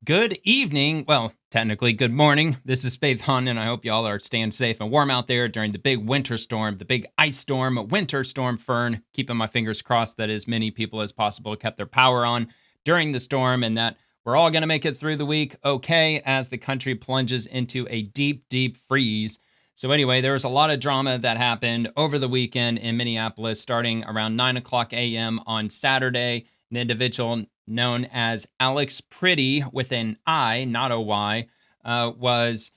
Good evening. Well, technically, good morning. This is Faith Hunt, and I hope y'all are staying safe and warm out there during the big winter storm, the big ice storm, winter storm Fern. Keeping my fingers crossed that as many people as possible kept their power on during the storm and that we're all going to make it through the week okay as the country plunges into a deep, deep freeze. So, anyway, there was a lot of drama that happened over the weekend in Minneapolis starting around 9 o'clock a.m. on Saturday. An individual known as Alex Pretti with an I, not a Y, was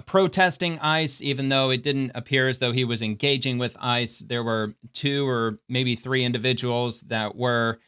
protesting ICE, even though it didn't appear as though he was engaging with ICE. There were two or maybe three individuals that were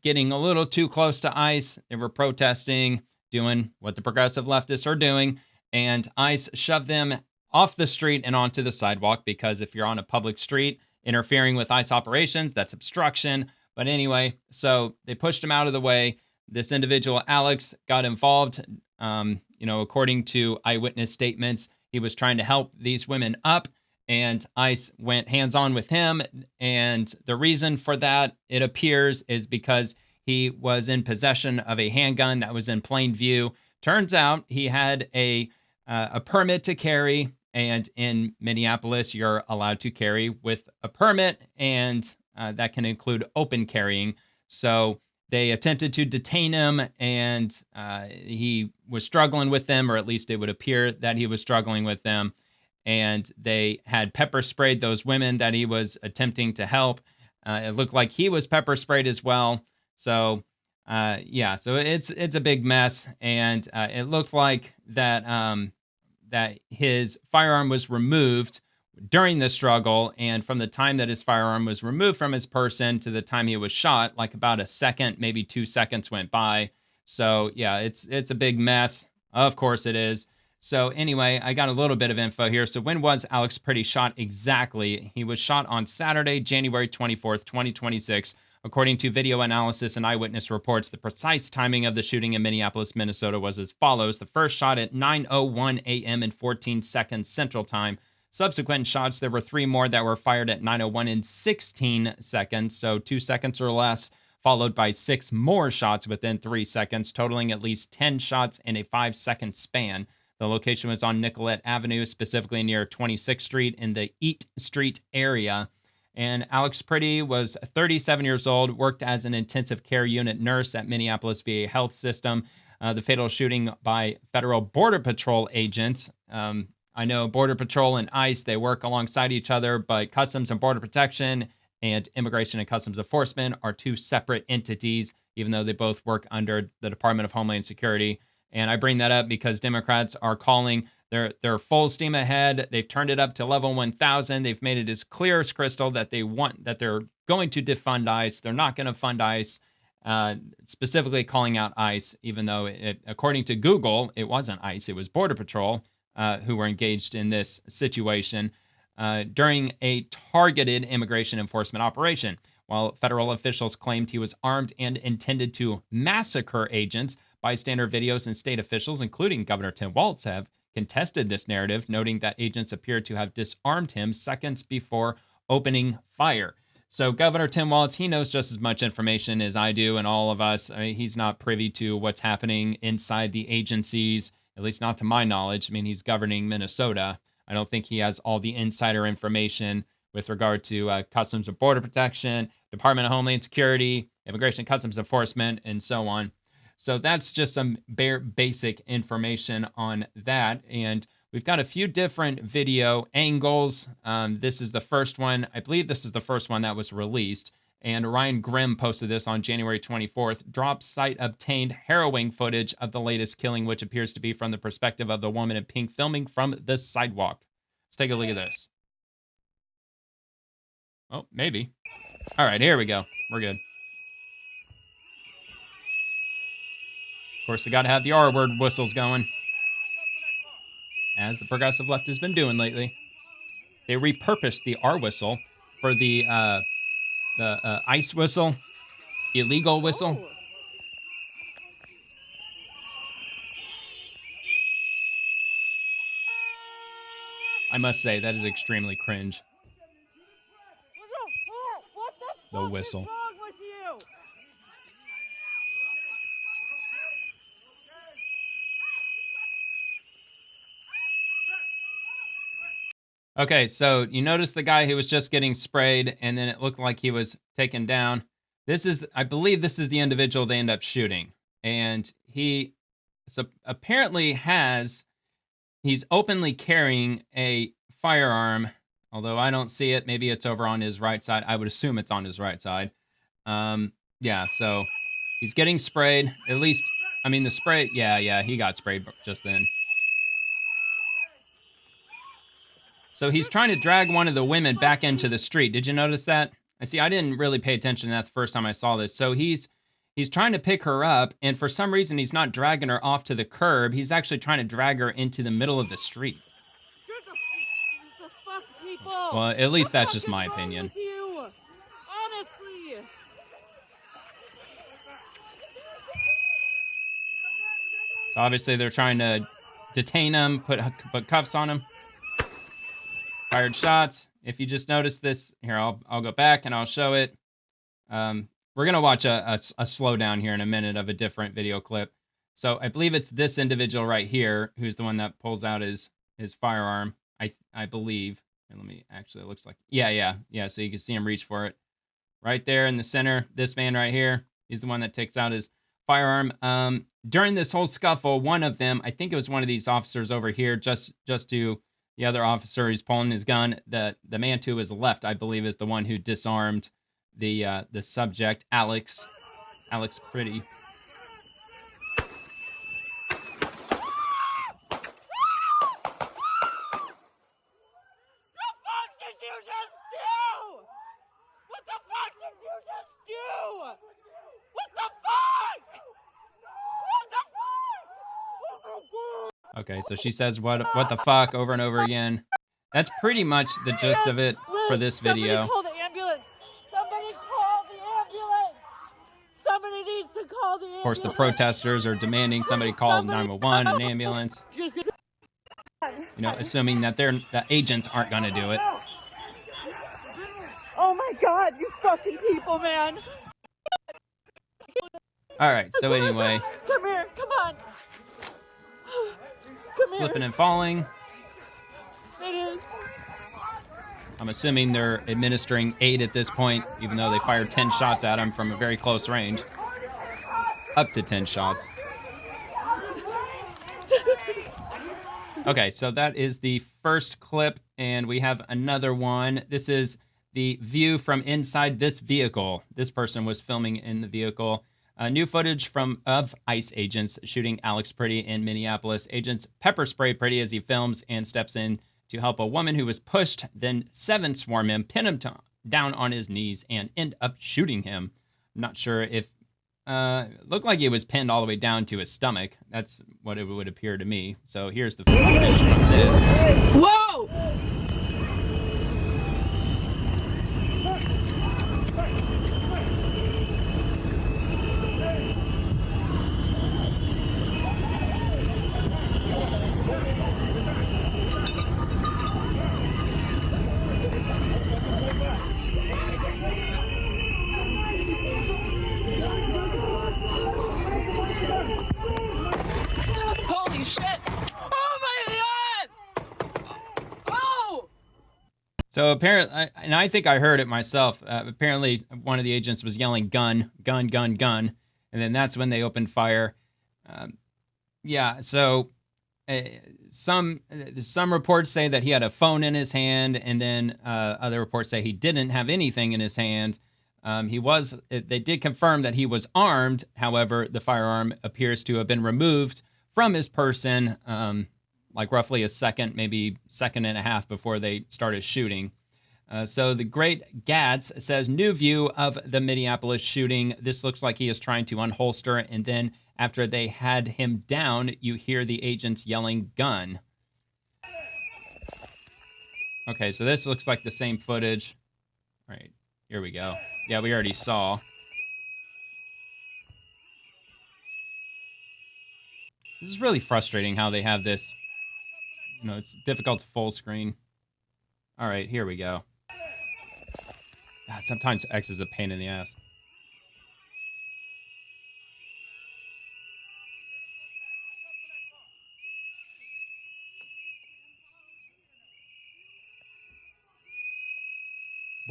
getting a little too close to ICE. They were protesting, doing what the progressive leftists are doing, and ICE shoved them off the street and onto the sidewalk because if you're on a public street interfering with ICE operations, that's obstruction. But anyway, so they pushed him out of the way. This individual, Alex, got involved. According to eyewitness statements, he was trying to help these women up, and ICE went hands-on with him. And the reason for that, it appears, is because he was in possession of a handgun that was in plain view. Turns out he had a permit to carry, and in Minneapolis, you're allowed to carry with a permit, and that can include open carrying. So they attempted to detain him, and he was struggling with them, or at least it would appear that he was struggling with them. And they had pepper sprayed those women that he was attempting to help. It looked like he was pepper sprayed as well. So so it's a big mess, and it looked like that his firearm was removed during the struggle, and from the time that his firearm was removed from his person to the time he was shot, like about a second, maybe 2 seconds went by. So yeah, it's a big mess. Of course it is. So anyway, I got a little bit of info here. So when was Alex Pretti shot exactly? He was shot on Saturday, January 24th, 2026. According to video analysis and eyewitness reports, the precise timing of the shooting in Minneapolis, Minnesota was as follows. The first shot at 9:01 a.m. and 14 seconds Central Time. Subsequent shots, there were 3 more that were fired at 9:01 and 16 seconds, so 2 seconds or less, followed by 6 more shots within 3 seconds, totaling at least 10 shots in a 5-second span. The location was on Nicollet Avenue, specifically near 26th Street in the Eat Street area. And Alex Pretti was 37 years old, worked as an intensive care unit nurse at Minneapolis VA Health System. The fatal shooting by federal Border Patrol agents. I know Border Patrol and ICE, they work alongside each other, but Customs and Border Protection and Immigration and Customs Enforcement are 2 separate entities, even though they both work under the Department of Homeland Security. And I bring that up because Democrats are calling they're full steam ahead. They've turned it up to level 1,000. They've made it as clear as crystal that they're going to defund ICE. They're not going to fund ICE, specifically calling out ICE, even though according to Google, it wasn't ICE. It was Border Patrol who were engaged in this situation during a targeted immigration enforcement operation. While federal officials claimed he was armed and intended to massacre agents, bystander videos and state officials, including Governor Tim Walz, have contested this narrative, noting that agents appeared to have disarmed him seconds before opening fire. So Governor Tim Walz, he knows just as much information as I do and all of us. I mean, he's not privy to what's happening inside the agencies, at least not to my knowledge. I mean, he's governing Minnesota. I don't think he has all the insider information with regard to Customs and Border Protection, Department of Homeland Security, Immigration and Customs Enforcement, and so on. So that's just some bare basic information on that. And we've got a few different video angles. This is the first one. I believe this is the first one that was released. And Ryan Grimm posted this on January 24th. Drop site obtained harrowing footage of the latest killing, which appears to be from the perspective of the woman in pink filming from the sidewalk. Let's take a look at this. Oh, maybe. All right, here we go. We're good. Of course, they got to have the R-word whistles going, as the progressive left has been doing lately. They repurposed the R whistle for the ICE whistle, illegal whistle. Oh. I must say, that is extremely cringe. The whistle. Okay, so you notice the guy who was just getting sprayed, and then it looked like he was taken down. This is, I believe, this is the individual they end up shooting, and he apparently he's openly carrying a firearm. Although I don't see it, maybe it's over on his right side. I would assume it's on his right side. Yeah, so he's getting sprayed. At least, I mean, the spray. Yeah, he got sprayed just then. So he's trying to drag one of the women back into the street. Did you notice that? I see. I didn't really pay attention to that the first time I saw this. So he's trying to pick her up, and for some reason he's not dragging her off to the curb. He's actually trying to drag her into the middle of the street. Well, at least that's just my opinion. Honestly. So obviously they're trying to detain him, put cuffs on him. Fired shots. If you just noticed this, here, I'll go back and I'll show it. We're going to watch a slowdown here in a minute of a different video clip. So I believe it's this individual right here who's the one that pulls out his firearm, I believe. And let me, actually, it looks like, yeah. So you can see him reach for it. Right there in the center, this man right here, he's the one that takes out his firearm. During this whole scuffle, one of them, I think it was one of these officers over here, just to the other officer, he's pulling his gun. The man to his left, I believe, is the one who disarmed the subject, Alex Pretti. Okay, so she says what the fuck over and over again. That's pretty much the gist of it for this video. Somebody call the ambulance. Somebody call the ambulance. Somebody needs to call the ambulance. Of course, the protesters are demanding somebody call 911, an ambulance. You know, assuming that the agents aren't going to do it. Oh my God, you fucking people, man. All right, so anyway. Come here, come on. Slipping and falling. It is. I'm assuming they're administering aid at this point, even though they fired 10 shots at him from a very close range. Up to 10 shots. Okay, so that is the first clip, and we have another one. This is the view from inside this vehicle. This person was filming in the vehicle. New footage of ICE agents shooting Alex Pretti in Minneapolis. Agents pepper spray Pretti as he films and steps in to help a woman who was pushed. Then 7 swarm him, pin him down on his knees, and end up shooting him. I'm not sure if looked like he was pinned all the way down to his stomach. That's what it would appear to me. So here's the footage from this. Whoa! Holy shit! Oh my God! Oh! So apparently, and I think I heard it myself, apparently one of the agents was yelling, gun, gun, gun, gun. And then that's when they opened fire. Yeah, so some reports say that he had a phone in his hand, and then other reports say he didn't have anything in his hand. They did confirm that he was armed. However, the firearm appears to have been removed from his person, like roughly a second, maybe second and a half before they started shooting. So the Great Gads says, new view of the Minneapolis shooting. This looks like he is trying to unholster, and then after they had him down, you hear the agents yelling, gun. Okay, so this looks like the same footage. All right, here we go. Yeah, we already saw. This is really frustrating how they have this. You know, it's difficult to full screen. All right, here we go. God, sometimes X is a pain in the ass.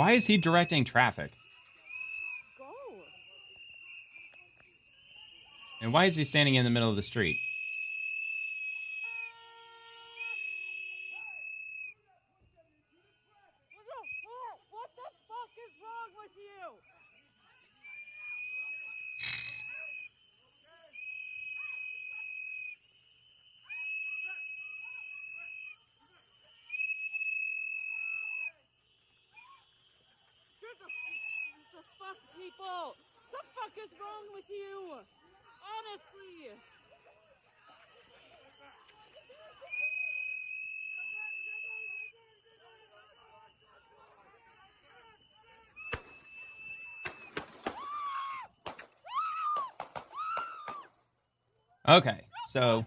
Why is he directing traffic? Go. And why is he standing in the middle of the street? What the fuck is wrong with you? The fuck, people? The fuck is wrong with you? Honestly. Okay, so of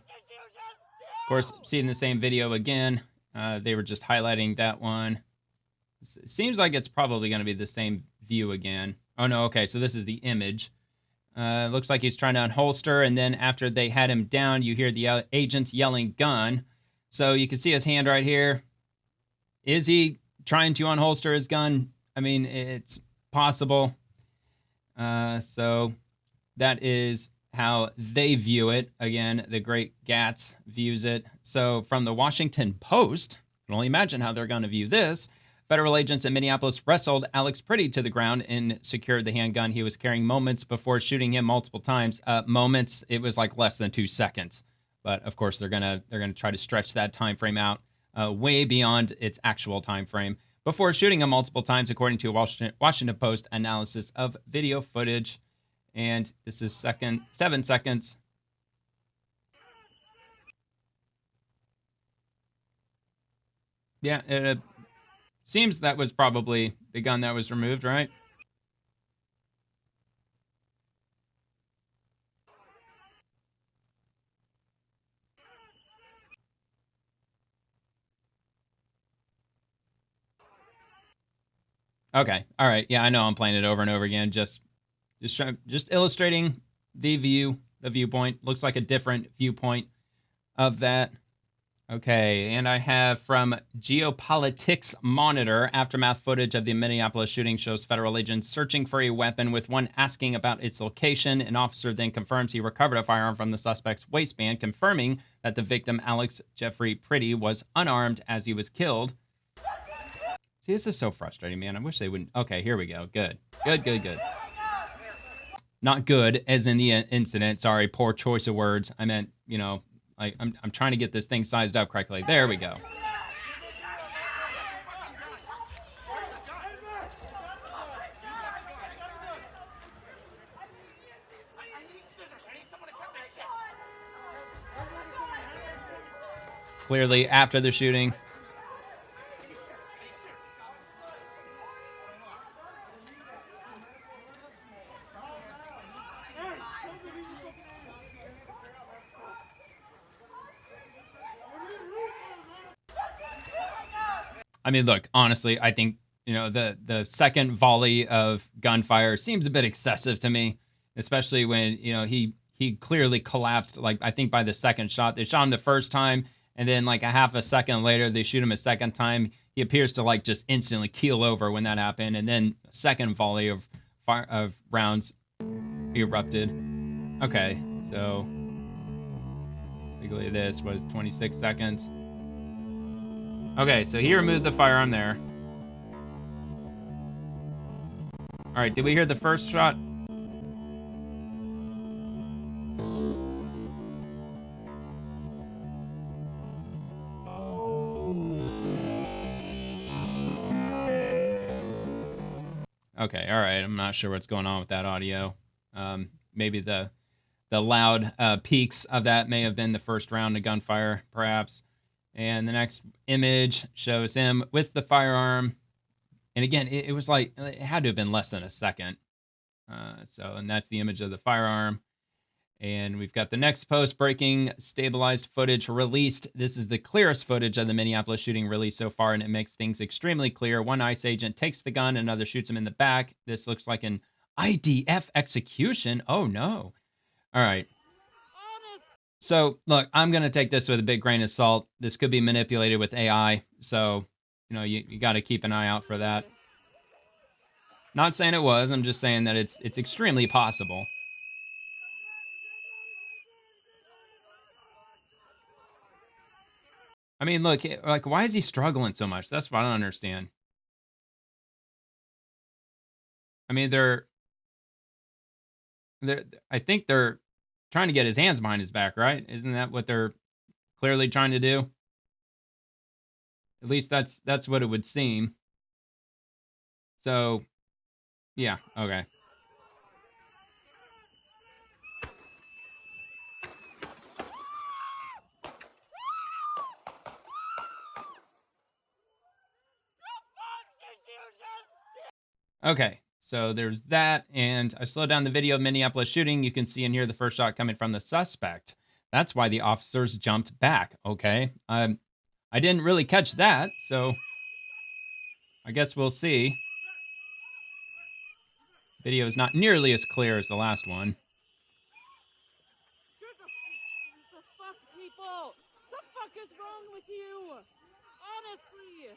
course, seeing the same video again. They were just highlighting that one. It seems like it's probably going to be the same view again. Oh no, okay, so this is the image. Looks like he's trying to unholster, and then after they had him down, you hear the agent yelling gun. So you can see his hand right here. Is he trying to unholster his gun? I mean, it's possible. So that is how they view it. Again, the great Gats views it. So from the Washington Post, you can only imagine how they're going to view this. Federal agents in Minneapolis wrestled Alex Pretti to the ground and secured the handgun he was carrying moments before shooting him multiple times. Moments, it was like less than 2 seconds. But of course, they're gonna try to stretch that time frame out way beyond its actual time frame before shooting him multiple times, according to a Washington Post analysis of video footage. And this is 7 seconds. Yeah, it seems that was probably the gun that was removed, right? Okay, all right. Yeah, I know I'm playing it over and over again. Just illustrating the viewpoint. Looks like a different viewpoint of that. Okay, and I have from Geopolitics Monitor, aftermath footage of the Minneapolis shooting shows federal agents searching for a weapon, with one asking about its location. An officer then confirms he recovered a firearm from the suspect's waistband, confirming that the victim, Alex Jeffrey Pretti, was unarmed as he was killed. See, this is so frustrating, man. I wish they wouldn't. Okay, here we go. Good. Not good, as in the incident. Sorry, poor choice of words. I meant, I'm trying to get this thing sized up correctly. There we go. Clearly, after the shooting. I mean, look, honestly, I think, the second volley of gunfire seems a bit excessive to me, especially when, he clearly collapsed. Like, I think by the second shot, they shot him the first time, and then like a half a second later, they shoot him a second time. He appears to like just instantly keel over when that happened. And then a second volley of rounds erupted. Okay, so basically this was 26 seconds. Okay, so he removed the firearm there. All right, did we hear the first shot? Okay, all right. I'm not sure what's going on with that audio. Maybe the loud peaks of that may have been the first round of gunfire, perhaps. And the next image shows him with the firearm. And again, it was like, it had to have been less than a second. And that's the image of the firearm. And we've got the next post, breaking stabilized footage released. This is the clearest footage of the Minneapolis shooting released so far, and it makes things extremely clear. One ICE agent takes the gun, another shoots him in the back. This looks like an IDF execution. Oh, no. All right. So, look, I'm going to take this with a big grain of salt. This could be manipulated with AI, so, you got to keep an eye out for that. Not saying it was. I'm just saying that it's extremely possible. I mean, look, like, why is he struggling so much? That's what I don't understand. I mean, they're I think they're trying to get his hands behind his back, right? Isn't that what they're clearly trying to do? At least that's what it would seem. So, yeah, okay. Okay, so there's that, and I slowed down the video of Minneapolis shooting. You can see and hear the first shot coming from the suspect. That's why the officers jumped back. Okay, I didn't really catch that, so I guess we'll see. Video is not nearly as clear as the last one. The fuck, people? The fuck is wrong with you? Honestly.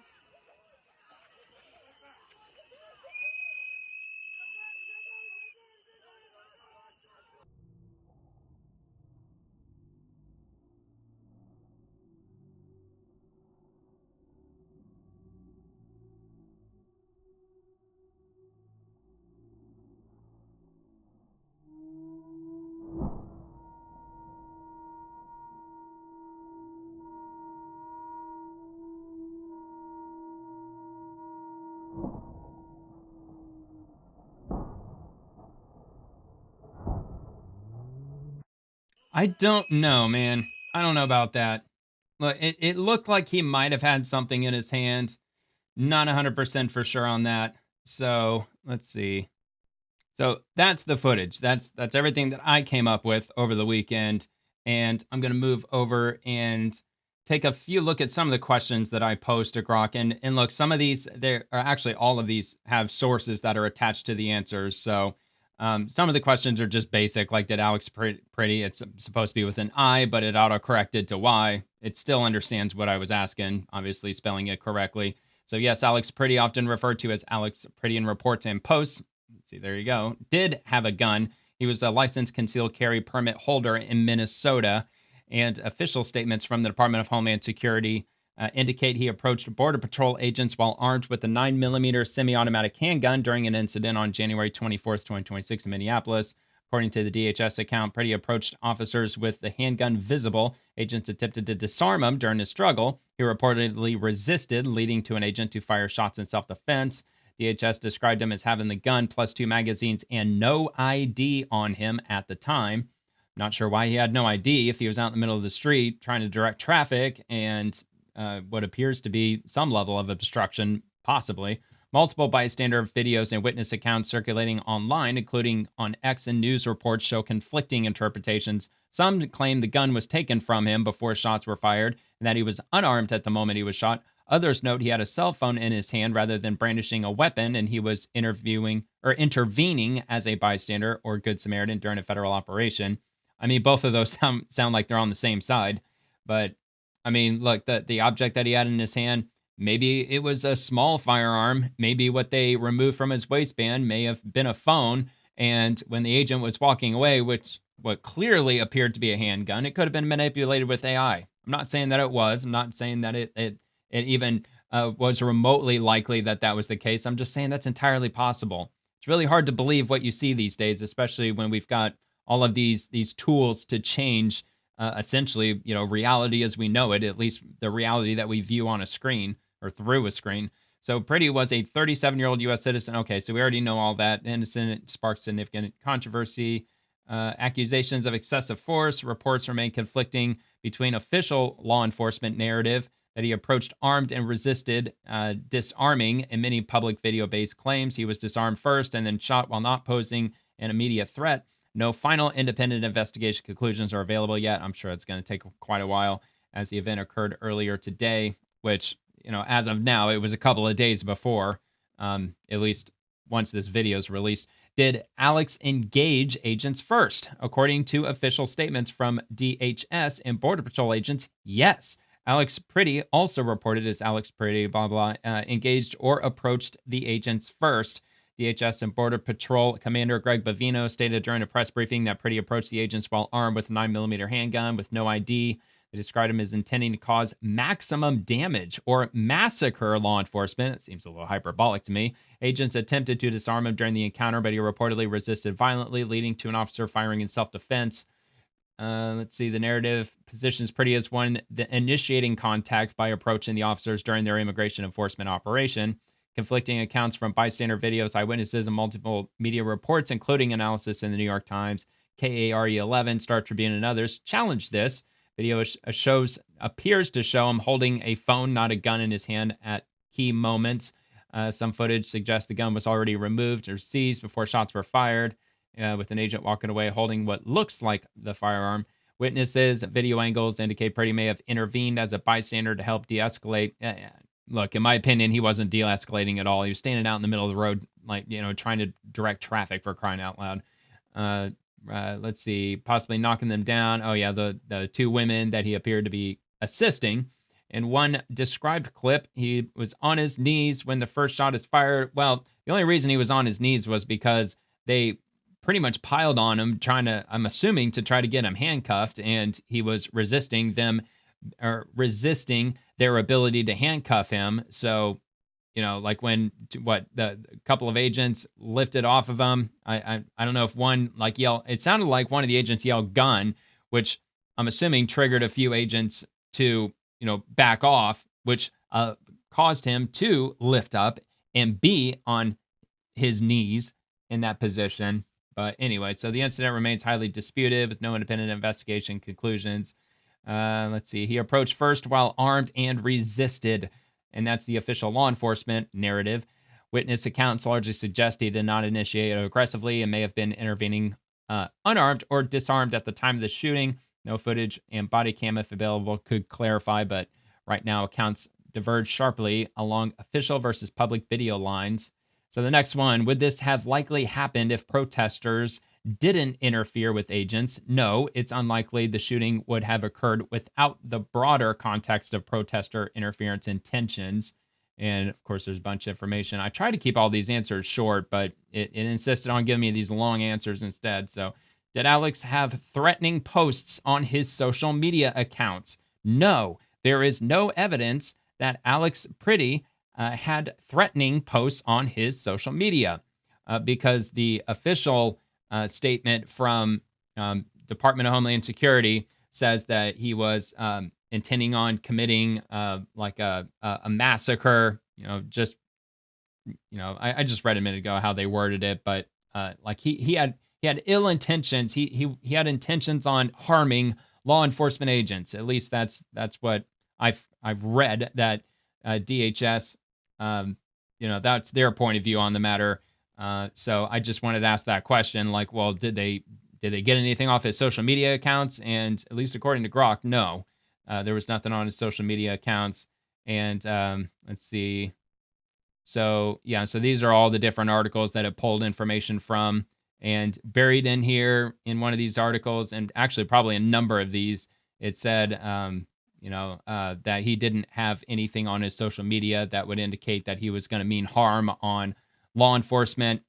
I don't know, man. I don't know about that. Look, it looked like he might have had something in his hand. Not 100% for sure on that. So let's see. So that's the footage. That's everything that I came up with over the weekend. And I'm gonna move over and take a few look at some of the questions that I posed to Grok. And look, some of these, there are actually all of these have sources that are attached to the answers. So some of the questions are just basic, like did Alex Pretti? It's supposed to be with an I, but it auto corrected to Y. It still understands what I was asking, obviously spelling it correctly. So yes, Alex Pretti, often referred to as Alex Pretti in reports and posts. See, there you go. Did have a gun. He was a licensed concealed carry permit holder in Minnesota. And official statements from the Department of Homeland Security indicate he approached Border Patrol agents while armed with a 9mm semi automatic handgun during an incident on January 24th, 2026, in Minneapolis. According to the DHS account, Pretti approached officers with the handgun visible. Agents attempted to disarm him during the struggle. He reportedly resisted, leading to an agent to fire shots in self defense. DHS described him as having the gun plus 2 magazines and no ID on him at the time. Not sure why he had no ID if he was out in the middle of the street trying to direct traffic and what appears to be some level of obstruction, possibly. Multiple bystander videos and witness accounts circulating online, including on X and news reports, show conflicting interpretations. Some claim the gun was taken from him before shots were fired and that he was unarmed at the moment he was shot. Others note he had a cell phone in his hand rather than brandishing a weapon, and he was intervening as a bystander or Good Samaritan during a federal operation. I mean, both of those sound like they're on the same side. But I mean, look, the object that he had in his hand, maybe it was a small firearm. Maybe what they removed from his waistband may have been a phone. And when the agent was walking away, which what clearly appeared to be a handgun, it could have been manipulated with AI. I'm not saying that it was. I'm not saying that it even was remotely likely that that was the case. I'm just saying that's entirely possible. It's really hard to believe what you see these days, especially when we've got all of these tools to change essentially, reality as we know it, at least the reality that we view on a screen or through a screen. So Pretti was a 37-year-old U.S. citizen. Okay, so we already know all that. Incident sparked significant controversy. Accusations of excessive force. Reports remain conflicting between official law enforcement narrative that he approached armed and resisted disarming, and many public video-based claims he was disarmed first and then shot while not posing an immediate threat. No final independent investigation conclusions are available yet. I'm sure it's going to take quite a while, as the event occurred earlier today, which, as of now, it was a couple of days before, at least once this video is released. Did Alex engage agents first? According to official statements from DHS and Border Patrol agents, yes. Alex Pretti, also reported as Alex Pretti, blah, blah, engaged or approached the agents first. DHS and Border Patrol Commander Greg Bavino stated during a press briefing that Pretti approached the agents while armed with a 9mm handgun with no ID. They described him as intending to cause maximum damage or massacre law enforcement. It seems a little hyperbolic to me. Agents attempted to disarm him during the encounter, but he reportedly resisted violently, leading to an officer firing in self-defense. Let's see. The narrative positions Pretti as one the initiating contact by approaching the officers during their immigration enforcement operation. Conflicting accounts from bystander videos, eyewitnesses, and multiple media reports, including analysis in the New York Times, KARE 11, Star Tribune, and others, challenged this. Video appears to show him holding a phone, not a gun, in his hand at key moments. Some footage suggests the gun was already removed or seized before shots were fired, with an agent walking away holding what looks like the firearm. Witnesses, video angles indicate Pretti may have intervened as a bystander to help de-escalate. Look, in my opinion, he wasn't de-escalating at all. He was standing out in the middle of the road, trying to direct traffic, for crying out loud. Let's see, possibly knocking them down. Oh, yeah, the two women that he appeared to be assisting. In one described clip, he was on his knees when the first shot is fired. Well, the only reason he was on his knees was because they pretty much piled on him, I'm assuming, to try to get him handcuffed, and he was resisting their ability to handcuff him. So, like when the couple of agents lifted off of him, I don't know if one yelled. It sounded like one of the agents yelled "gun," which I'm assuming triggered a few agents to back off, which caused him to lift up and be on his knees in that position. But anyway, so the incident remains highly disputed with no independent investigation conclusions. Let's see. He approached first while armed and resisted, and that's the official law enforcement narrative. Witness accounts largely suggest he did not initiate aggressively and may have been intervening unarmed or disarmed at the time of the shooting. No footage and body cam, if available, could clarify, but right now accounts diverge sharply along official versus public video lines. So the next one, would this have likely happened if protesters didn't interfere with agents? No, it's unlikely the shooting would have occurred without the broader context of protester interference intentions. And of course, there's a bunch of information. I try to keep all these answers short, but it insisted on giving me these long answers instead. So, did Alex have threatening posts on his social media accounts? No, there is no evidence that Alex Pretti had threatening posts on his social media because the official statement from Department of Homeland Security says that he was intending on committing a massacre. I just read a minute ago how they worded it, but he had ill intentions. He had intentions on harming law enforcement agents. At least that's what I've read, that DHS, that's their point of view on the matter. So I just wanted to ask that question, well, did they get anything off his social media accounts? And at least according to Grok, no, there was nothing on his social media accounts. And let's see. So yeah, so these are all the different articles that it pulled information from, and buried in here in one of these articles, and actually probably a number of these, it said, that he didn't have anything on his social media that would indicate that he was going to mean harm on law enforcement.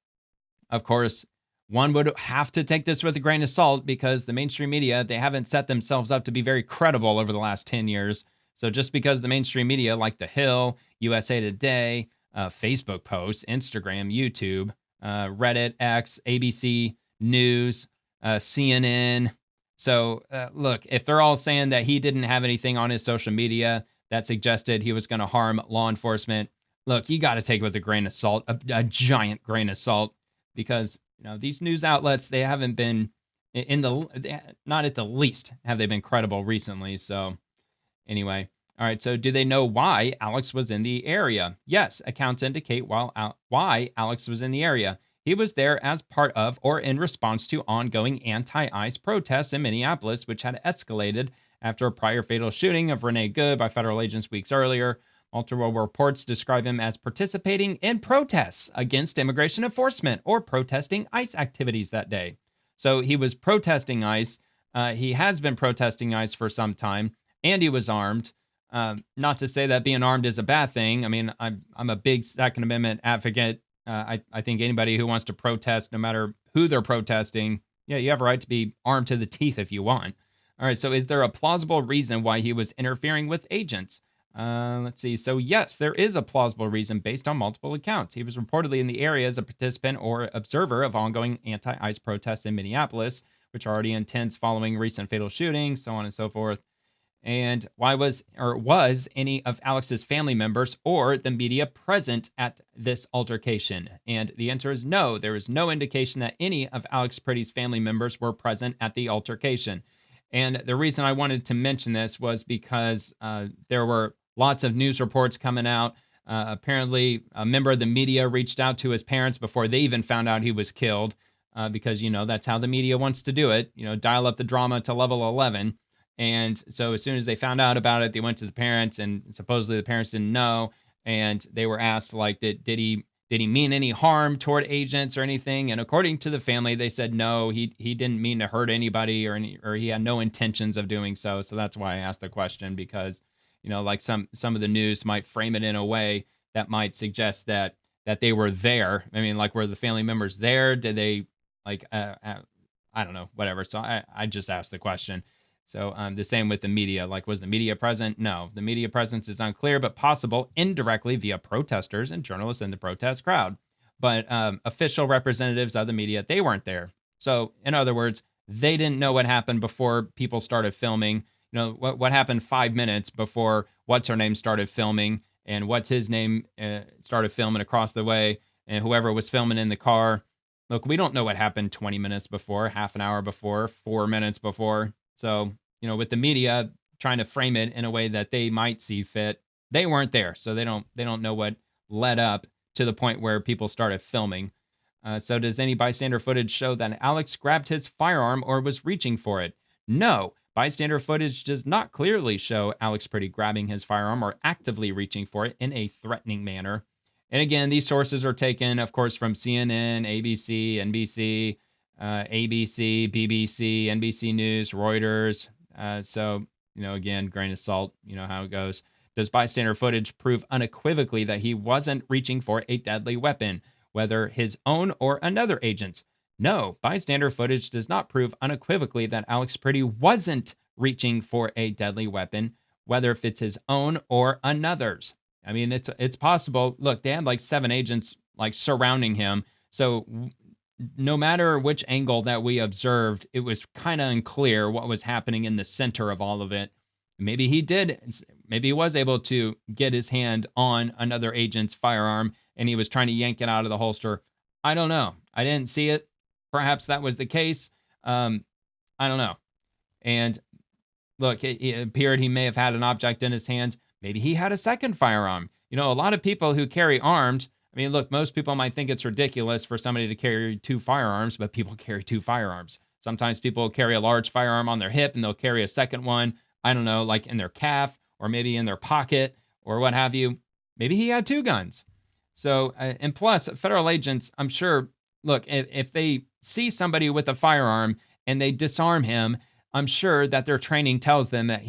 Of course, one would have to take this with a grain of salt because the mainstream media, they haven't set themselves up to be very credible over the last 10 years. So just because the mainstream media, like The Hill, USA Today, Facebook posts, Instagram, YouTube, Reddit, X, ABC News, CNN. So look, if they're all saying that he didn't have anything on his social media that suggested he was going to harm law enforcement, look, you got to take it with a grain of salt, a giant grain of salt, because these news outlets, they haven't been not at the least have they been credible recently. So anyway, all right. So do they know why Alex was in the area? Yes, accounts indicate why Alex was in the area. He was there as part of or in response to ongoing anti-ICE protests in Minneapolis, which had escalated after a prior fatal shooting of Renee Good by federal agents weeks earlier. Multiple reports describe him as participating in protests against immigration enforcement or protesting ICE activities that day. So he was protesting ICE. He has been protesting ICE for some time, and he was armed. Not to say that being armed is a bad thing. I mean, I'm a big Second Amendment advocate. I think anybody who wants to protest, no matter who they're protesting, yeah, you have a right to be armed to the teeth if you want. All right, so is there a plausible reason why he was interfering with agents? Let's see. So, yes, there is a plausible reason based on multiple accounts. He was reportedly in the area as a participant or observer of ongoing anti ICE protests in Minneapolis, which are already intense following recent fatal shootings, so on and so forth. And why was any of Alex's family members or the media present at this altercation? And the answer is no. There is no indication that any of Alex Pretti's family members were present at the altercation. And the reason I wanted to mention this was because there were lots of news reports coming out. Apparently, a member of the media reached out to his parents before they even found out he was killed, because, that's how the media wants to do it, dial up the drama to level 11. And so as soon as they found out about it, they went to the parents, and supposedly the parents didn't know. And they were asked, like, did he mean any harm toward agents or anything? And according to the family, they said no, he didn't mean to hurt anybody, or he had no intentions of doing so. So that's why I asked the question, because like some of the news might frame it in a way that might suggest that they were there. I mean, like, were the family members there? Did they like I don't know, whatever. So I just asked the question. So the same with the media. Like, was the media present? No, the media presence is unclear, but possible indirectly via protesters and journalists in the protest crowd. But official representatives of the media, they weren't there. So in other words, they didn't know what happened before people started filming. What happened 5 minutes before what's her name started filming, and what's his name started filming across the way, and whoever was filming in the car. Look, we don't know what happened 20 minutes before, half an hour before, 4 minutes before. So, with the media trying to frame it in a way that they might see fit, they weren't there. So they don't know what led up to the point where people started filming. So does any bystander footage show that Alex grabbed his firearm or was reaching for it? No. Bystander footage does not clearly show Alex Pretti grabbing his firearm or actively reaching for it in a threatening manner. And again, these sources are taken, of course, from CNN, ABC, NBC, ABC, BBC, NBC News, Reuters. So, again, grain of salt, how it goes. Does bystander footage prove unequivocally that he wasn't reaching for a deadly weapon, whether his own or another agent's? No, bystander footage does not prove unequivocally that Alex Pretti wasn't reaching for a deadly weapon, whether if it's his own or another's. I mean, it's possible. Look, they had like 7 agents like surrounding him. So no matter which angle that we observed, it was kind of unclear what was happening in the center of all of it. Maybe he was able to get his hand on another agent's firearm and he was trying to yank it out of the holster. I don't know. I didn't see it. Perhaps that was the case. I don't know. And look, it appeared he may have had an object in his hands. Maybe he had a second firearm. A lot of people who carry arms, I mean, look, most people might think it's ridiculous for somebody to carry 2 firearms, but people carry 2 firearms. Sometimes people carry a large firearm on their hip and they'll carry a second one, I don't know, like in their calf or maybe in their pocket or what have you. Maybe he had 2 guns. So, and plus, federal agents, I'm sure, look, if they see somebody with a firearm and they disarm him, I'm sure that their training tells them that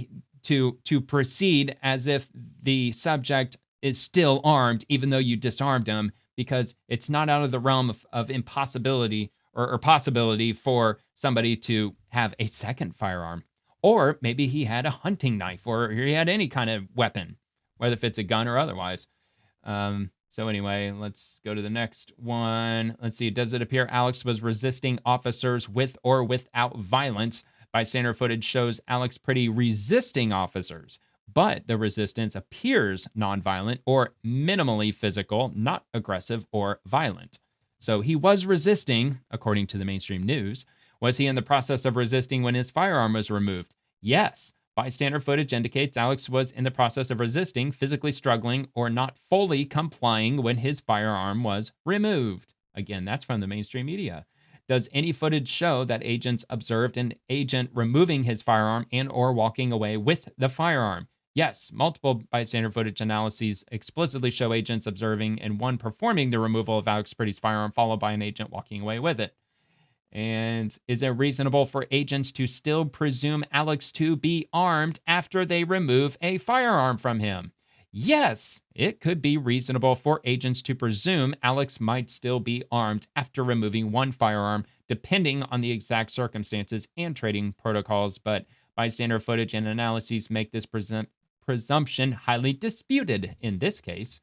to proceed as if the subject is still armed, even though you disarmed him, because it's not out of the realm of impossibility or possibility for somebody to have a second firearm. Or maybe he had a hunting knife, or he had any kind of weapon, whether if it's a gun or otherwise. So anyway, let's go to the next one. Let's see. Does it appear Alex was resisting officers with or without violence? Bystander footage shows Alex Pretti resisting officers, but the resistance appears nonviolent or minimally physical, not aggressive or violent. So he was resisting, according to the mainstream news. Was he in the process of resisting when his firearm was removed? Yes. Bystander footage indicates Alex was in the process of resisting, physically struggling, or not fully complying when his firearm was removed. Again, that's from the mainstream media. Does any footage show that agents observed an agent removing his firearm and or walking away with the firearm? Yes, multiple bystander footage analyses explicitly show agents observing and one performing the removal of Alex Pretti's firearm, followed by an agent walking away with it. And is it reasonable for agents to still presume Alex to be armed after they remove a firearm from him? Yes, it could be reasonable for agents to presume Alex might still be armed after removing one firearm, depending on the exact circumstances and trading protocols, but bystander footage and analyses make this presumption highly disputed in this case.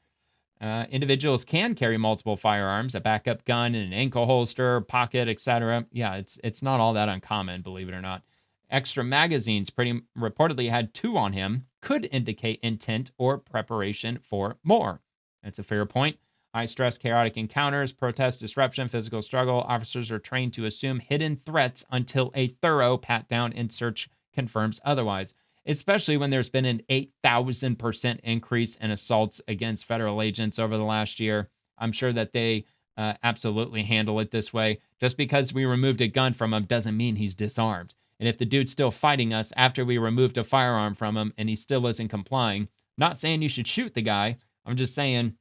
Individuals can carry multiple firearms, a backup gun, an ankle holster, pocket, etc. Yeah, it's not all that uncommon, believe it or not. Extra magazines pretty reportedly had two on him, could indicate intent or preparation for more. That's a fair point. High stress, chaotic encounters, protest, disruption, physical struggle. Officers are trained to assume hidden threats until a thorough pat down and search confirms otherwise, especially when there's been an 8,000% increase in assaults against federal agents over the last year. I'm sure that they absolutely handle it this way. Just because we removed a gun from him doesn't mean he's disarmed. And if the dude's still fighting us after we removed a firearm from him and he still isn't complying, not saying you should shoot the guy. I'm just saying,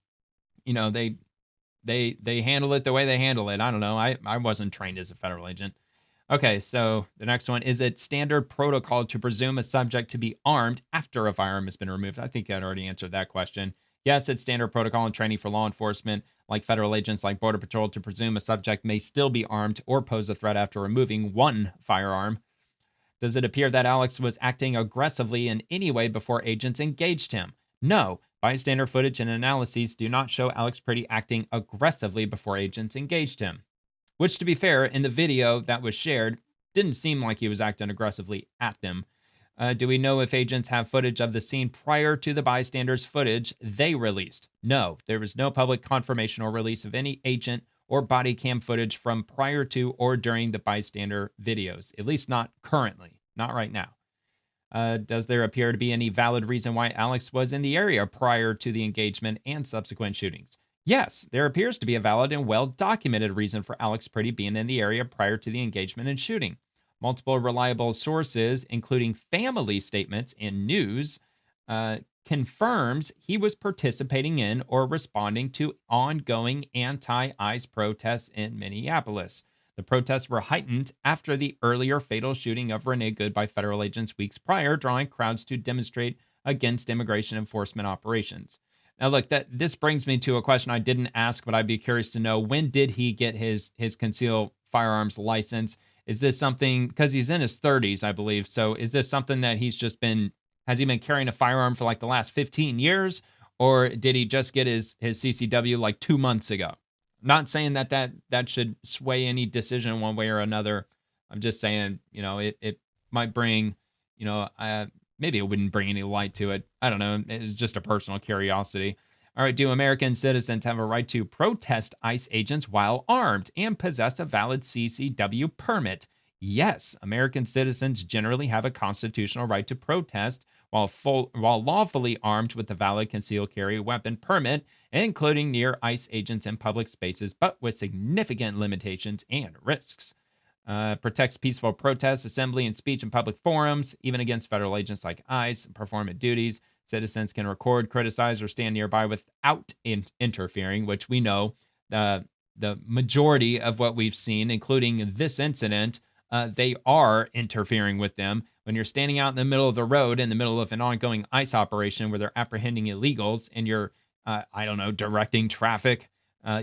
they handle it the way they handle it. I don't know. I wasn't trained as a federal agent. Okay, so the next one, is it standard protocol to presume a subject to be armed after a firearm has been removed? I think I'd already answered that question. Yes, it's standard protocol and training for law enforcement, like federal agents like Border Patrol, to presume a subject may still be armed or pose a threat after removing one firearm. Does it appear that Alex was acting aggressively in any way before agents engaged him? No. Bystander footage and analyses do not show Alex Pretti acting aggressively before agents engaged him. Which, to be fair, in the video that was shared, didn't seem like he was acting aggressively at them. Do we know if agents have footage of the scene prior to the bystanders' footage they released? No, there was no public confirmation or release of any agent or body cam footage from prior to or during the bystander videos, at least not currently, not right now. Does there appear to be any valid reason why Alex was in the area prior to the engagement and subsequent shootings? Yes, there appears to be a valid and well-documented reason for Alex Pretti being in the area prior to the engagement and shooting. Multiple reliable sources, including family statements and news, confirms he was participating in or responding to ongoing anti-ICE protests in Minneapolis. The protests were heightened after the earlier fatal shooting of Renee Good by federal agents weeks prior, drawing crowds to demonstrate against immigration enforcement operations. Now, look, this brings me to a question I didn't ask, but I'd be curious to know, when did he get his concealed firearms license? Is this something, because he's in his 30s, I believe, so is this something that has he been carrying a firearm for like the last 15 years? Or did he just get his CCW like 2 months ago? Not saying that should sway any decision one way or another. I'm just saying, it might bring, maybe it wouldn't bring any light to it. I don't know. It's just a personal curiosity. All right. Do American citizens have a right to protest ICE agents while armed and possess a valid CCW permit? Yes. American citizens generally have a constitutional right to protest while lawfully armed with a valid concealed carry weapon permit, including near ICE agents in public spaces, but with significant limitations and risks. Protects peaceful protest, assembly, and speech in public forums, even against federal agents like ICE, performance duties. Citizens can record, criticize, or stand nearby without interfering, which we know the majority of what we've seen, including this incident, they are interfering with them. When you're standing out in the middle of the road in the middle of an ongoing ICE operation where they're apprehending illegals and you're, directing traffic,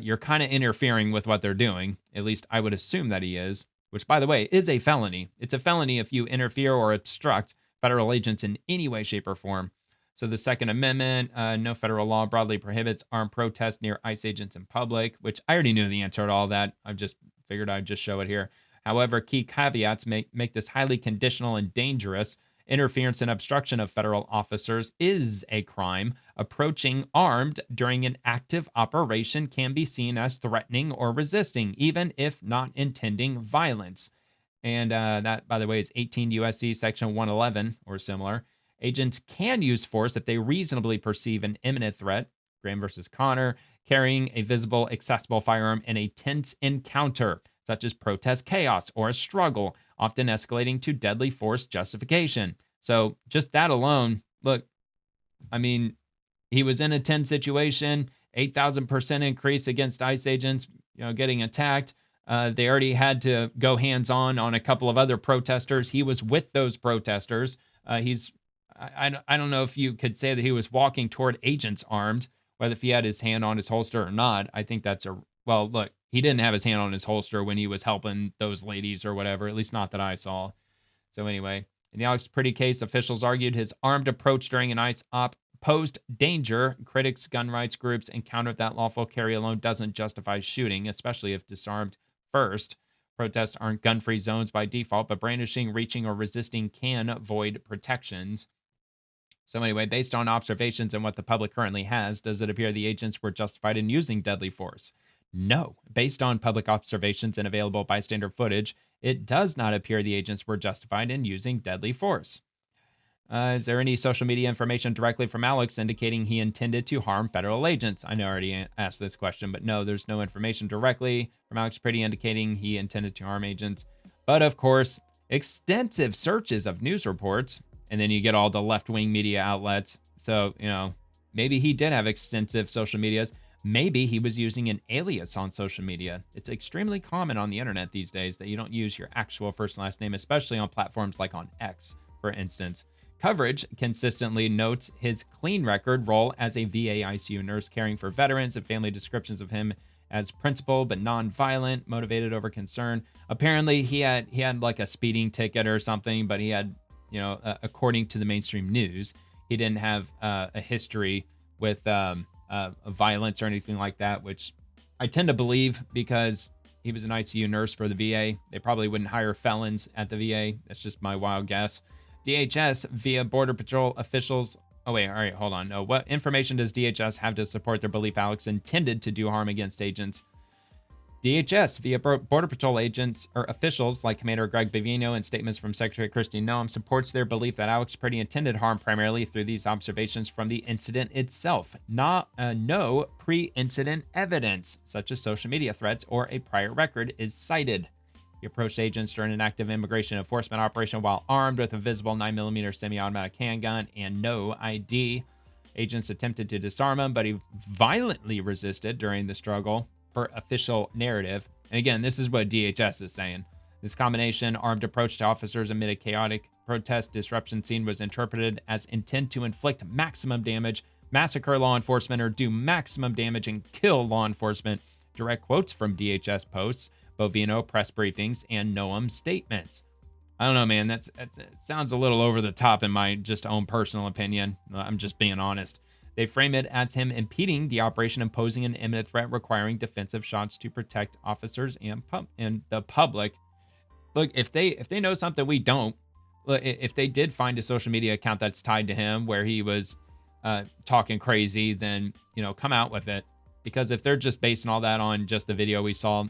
you're kind of interfering with what they're doing. At least I would assume that he is, which, by the way, is a felony. It's a felony if you interfere or obstruct federal agents in any way, shape, or form. So the Second Amendment, no federal law broadly prohibits armed protest near ICE agents in public, which I already knew the answer to all that. I just figured I'd just show it here. However, key caveats make this highly conditional and dangerous. Interference and obstruction of federal officers is a crime. Approaching armed during an active operation can be seen as threatening or resisting, even if not intending violence. And that, by the way, is 18 USC section 111 or similar. Agents can use force if they reasonably perceive an imminent threat. Graham versus Connor, carrying a visible, accessible firearm in a tense encounter, such as protest chaos or a struggle, often escalating to deadly force justification. So just that alone, look, I mean, he was in a tense situation, 8,000% increase against ICE agents, getting attacked. They already had to go hands-on on a couple of other protesters. He was with those protesters. He's I don't know if you could say that he was walking toward agents armed, whether if he had his hand on his holster or not. I think that's well, look, he didn't have his hand on his holster when he was helping those ladies or whatever, at least not that I saw. So anyway, in the Alex Pretti case, officials argued his armed approach during an ICE op posed danger. Critics, gun rights groups encountered that lawful carry alone doesn't justify shooting, especially if disarmed first. Protests aren't gun-free zones by default, but brandishing, reaching, or resisting can void protections. So anyway, based on observations and what the public currently has, does it appear the agents were justified in using deadly force? No. Based on public observations and available bystander footage, it does not appear the agents were justified in using deadly force. Is there any social media information directly from Alex indicating he intended to harm federal agents? I know I already asked this question, but no, there's no information directly from Alex Pretti indicating he intended to harm agents. But of course, extensive searches of news reports, and then you get all the left-wing media outlets. So, maybe he did have extensive social medias. Maybe he was using an alias on social media. It's extremely common on the internet these days that you don't use your actual first and last name, especially on platforms like on X, for instance. Coverage consistently notes his clean record role as a VA ICU nurse caring for veterans and family descriptions of him as principled but non-violent, motivated over concern. Apparently, he had like a speeding ticket or something, but he had, according to the mainstream news, he didn't have a history with violence or anything like that, which I tend to believe because he was an ICU nurse for the VA. They probably wouldn't hire felons at the VA. That's just my wild guess. DHS via Border Patrol officials. Oh, wait. All right. Hold on. No. What information does DHS have to support their belief Alex intended to do harm against agents? DHS via Border Patrol agents or officials like Commander Greg Bavino and statements from Secretary Kristi Noem supports their belief that Alex Pretti intended harm primarily through these observations from the incident itself. No pre-incident evidence, such as social media threats or a prior record, is cited. He approached agents during an active immigration enforcement operation while armed with a visible 9mm semi-automatic handgun and no ID. Agents attempted to disarm him, but he violently resisted during the struggle, per official narrative. And again, this is what DHS is saying. This combination armed approach to officers amid a chaotic protest disruption scene was interpreted as intent to inflict maximum damage, massacre law enforcement, or do maximum damage and kill law enforcement. Direct quotes from DHS posts, Bovino press briefings, and Noem statements. I don't know, man. It sounds a little over the top in my just own personal opinion. I'm just being honest. They frame it as him impeding the operation and posing an imminent threat requiring defensive shots to protect officers and the public. Look, if they know something we don't, if they did find a social media account that's tied to him where he was talking crazy, then, come out with it. Because if they're just basing all that on just the video we saw,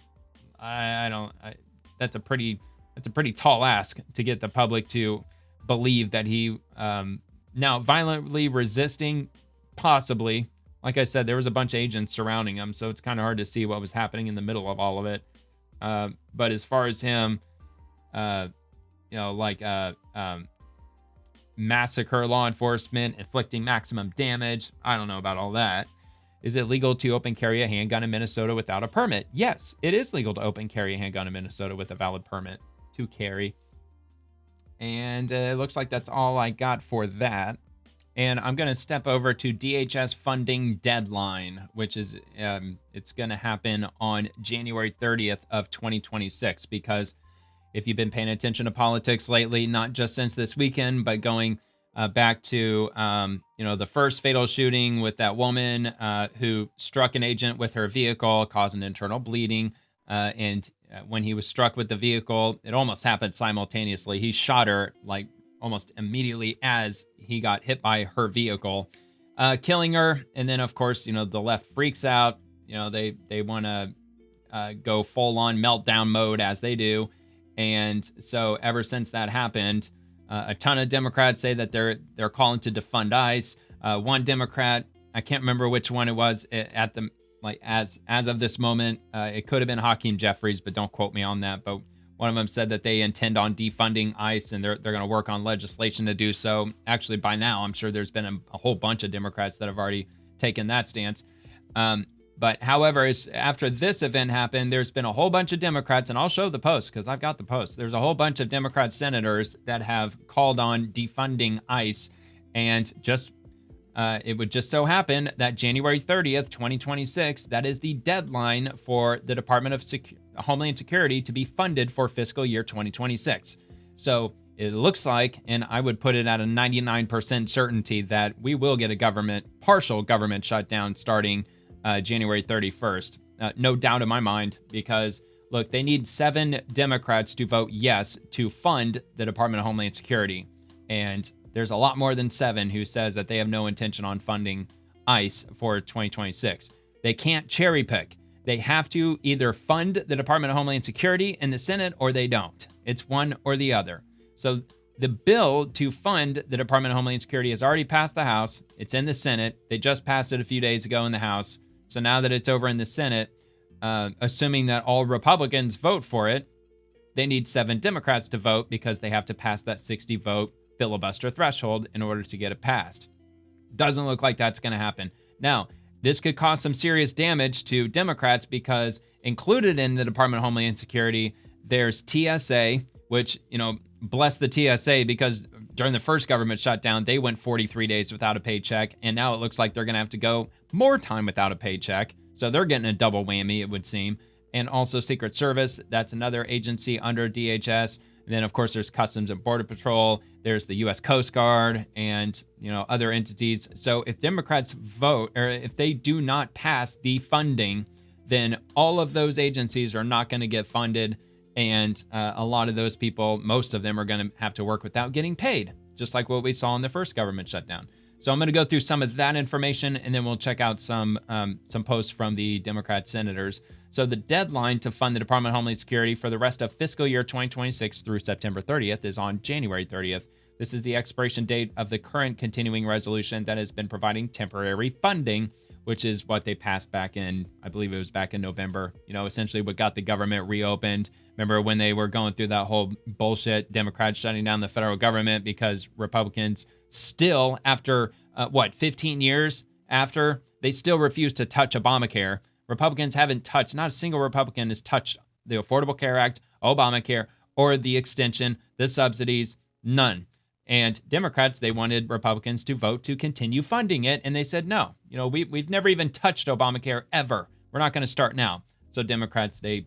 that's a pretty tall ask to get the public to believe that he now violently resisting. Possibly. Like I said, there was a bunch of agents surrounding him, so it's kind of hard to see what was happening in the middle of all of it. But as far as him, massacre law enforcement, inflicting maximum damage, I don't know about all that. Is it legal to open carry a handgun in Minnesota without a permit? Yes, it is legal to open carry a handgun in Minnesota with a valid permit to carry. And it looks like that's all I got for that. And I'm going to step over to DHS funding deadline, which is it's going to happen on January 30th of 2026. Because if you've been paying attention to politics lately, not just since this weekend, but going back to the first fatal shooting with that woman who struck an agent with her vehicle, causing internal bleeding. And when he was struck with the vehicle, it almost happened simultaneously. He shot her like almost immediately as he got hit by her vehicle, killing her. And then, of course, the left freaks out. They want to go full on meltdown mode as they do. And so ever since that happened, a ton of Democrats say that they're calling to defund ICE. One Democrat, I can't remember which one it was at the as of this moment. It could have been Hakeem Jeffries, but don't quote me on that. But one of them said that they intend on defunding ICE and they're going to work on legislation to do so. Actually, by now, I'm sure there's been a whole bunch of Democrats that have already taken that stance. But however, after this event happened, there's been a whole bunch of Democrats, and I'll show the post because I've got the post. There's a whole bunch of Democrat senators that have called on defunding ICE. And it would just so happen that January 30th, 2026, that is the deadline for the Department of Homeland Security to be funded for fiscal year 2026. So it looks like, and I would put it at a 99% certainty, that we will get a partial government shutdown starting January 31st. No doubt in my mind, because look, they need 7 Democrats to vote yes to fund the Department of Homeland Security. And there's a lot more than 7 who says that they have no intention on funding ICE for 2026. They can't cherry pick. They have to either fund the Department of Homeland Security in the Senate or they don't. It's one or the other. So the bill to fund the Department of Homeland Security has already passed the House. It's in the Senate. They just passed it a few days ago in the House. So now that it's over in the Senate, assuming that all Republicans vote for it, they need 7 Democrats to vote because they have to pass that 60-vote filibuster threshold in order to get it passed. Doesn't look like that's going to happen. Now, this could cause some serious damage to Democrats because included in the Department of Homeland Security, there's TSA, which, bless the TSA, because during the first government shutdown, they went 43 days without a paycheck, and now it looks like they're going to have to go more time without a paycheck. So they're getting a double whammy, it would seem. And also Secret Service, that's another agency under DHS. And then, of course, there's Customs and Border Patrol. There's the U.S. Coast Guard and, other entities. So if Democrats vote, or if they do not pass the funding, then all of those agencies are not going to get funded. And a lot of those people, most of them, are going to have to work without getting paid, just like what we saw in the first government shutdown. So I'm going to go through some of that information, and then we'll check out some posts from the Democrat senators. So the deadline to fund the Department of Homeland Security for the rest of fiscal year 2026 through September 30th is on January 30th. This is the expiration date of the current continuing resolution that has been providing temporary funding, which is what they passed back in, I believe it was back in November, essentially what got the government reopened. Remember when they were going through that whole bullshit, Democrats shutting down the federal government because Republicans still, after 15 years after, they still refuse to touch Obamacare. Republicans haven't touched, not a single Republican has touched the Affordable Care Act, Obamacare, or the extension, the subsidies, none. And Democrats, they wanted Republicans to vote to continue funding it, and they said, no, we've never even touched Obamacare ever. We're not going to start now. So Democrats, they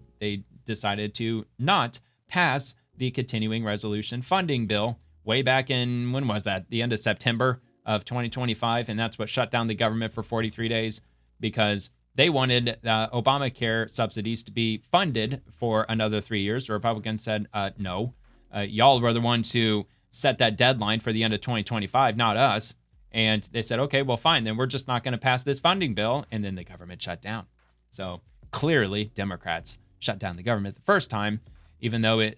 decided to not pass the continuing resolution funding bill way back in, when was that? The end of September of 2025, and that's what shut down the government for 43 days because they wanted Obamacare subsidies to be funded for another 3 years. The Republicans said, no, y'all were the ones who set that deadline for the end of 2025, not us. And they said, okay, well, fine, then we're just not going to pass this funding bill. And then the government shut down. So clearly, Democrats shut down the government the first time, even though it,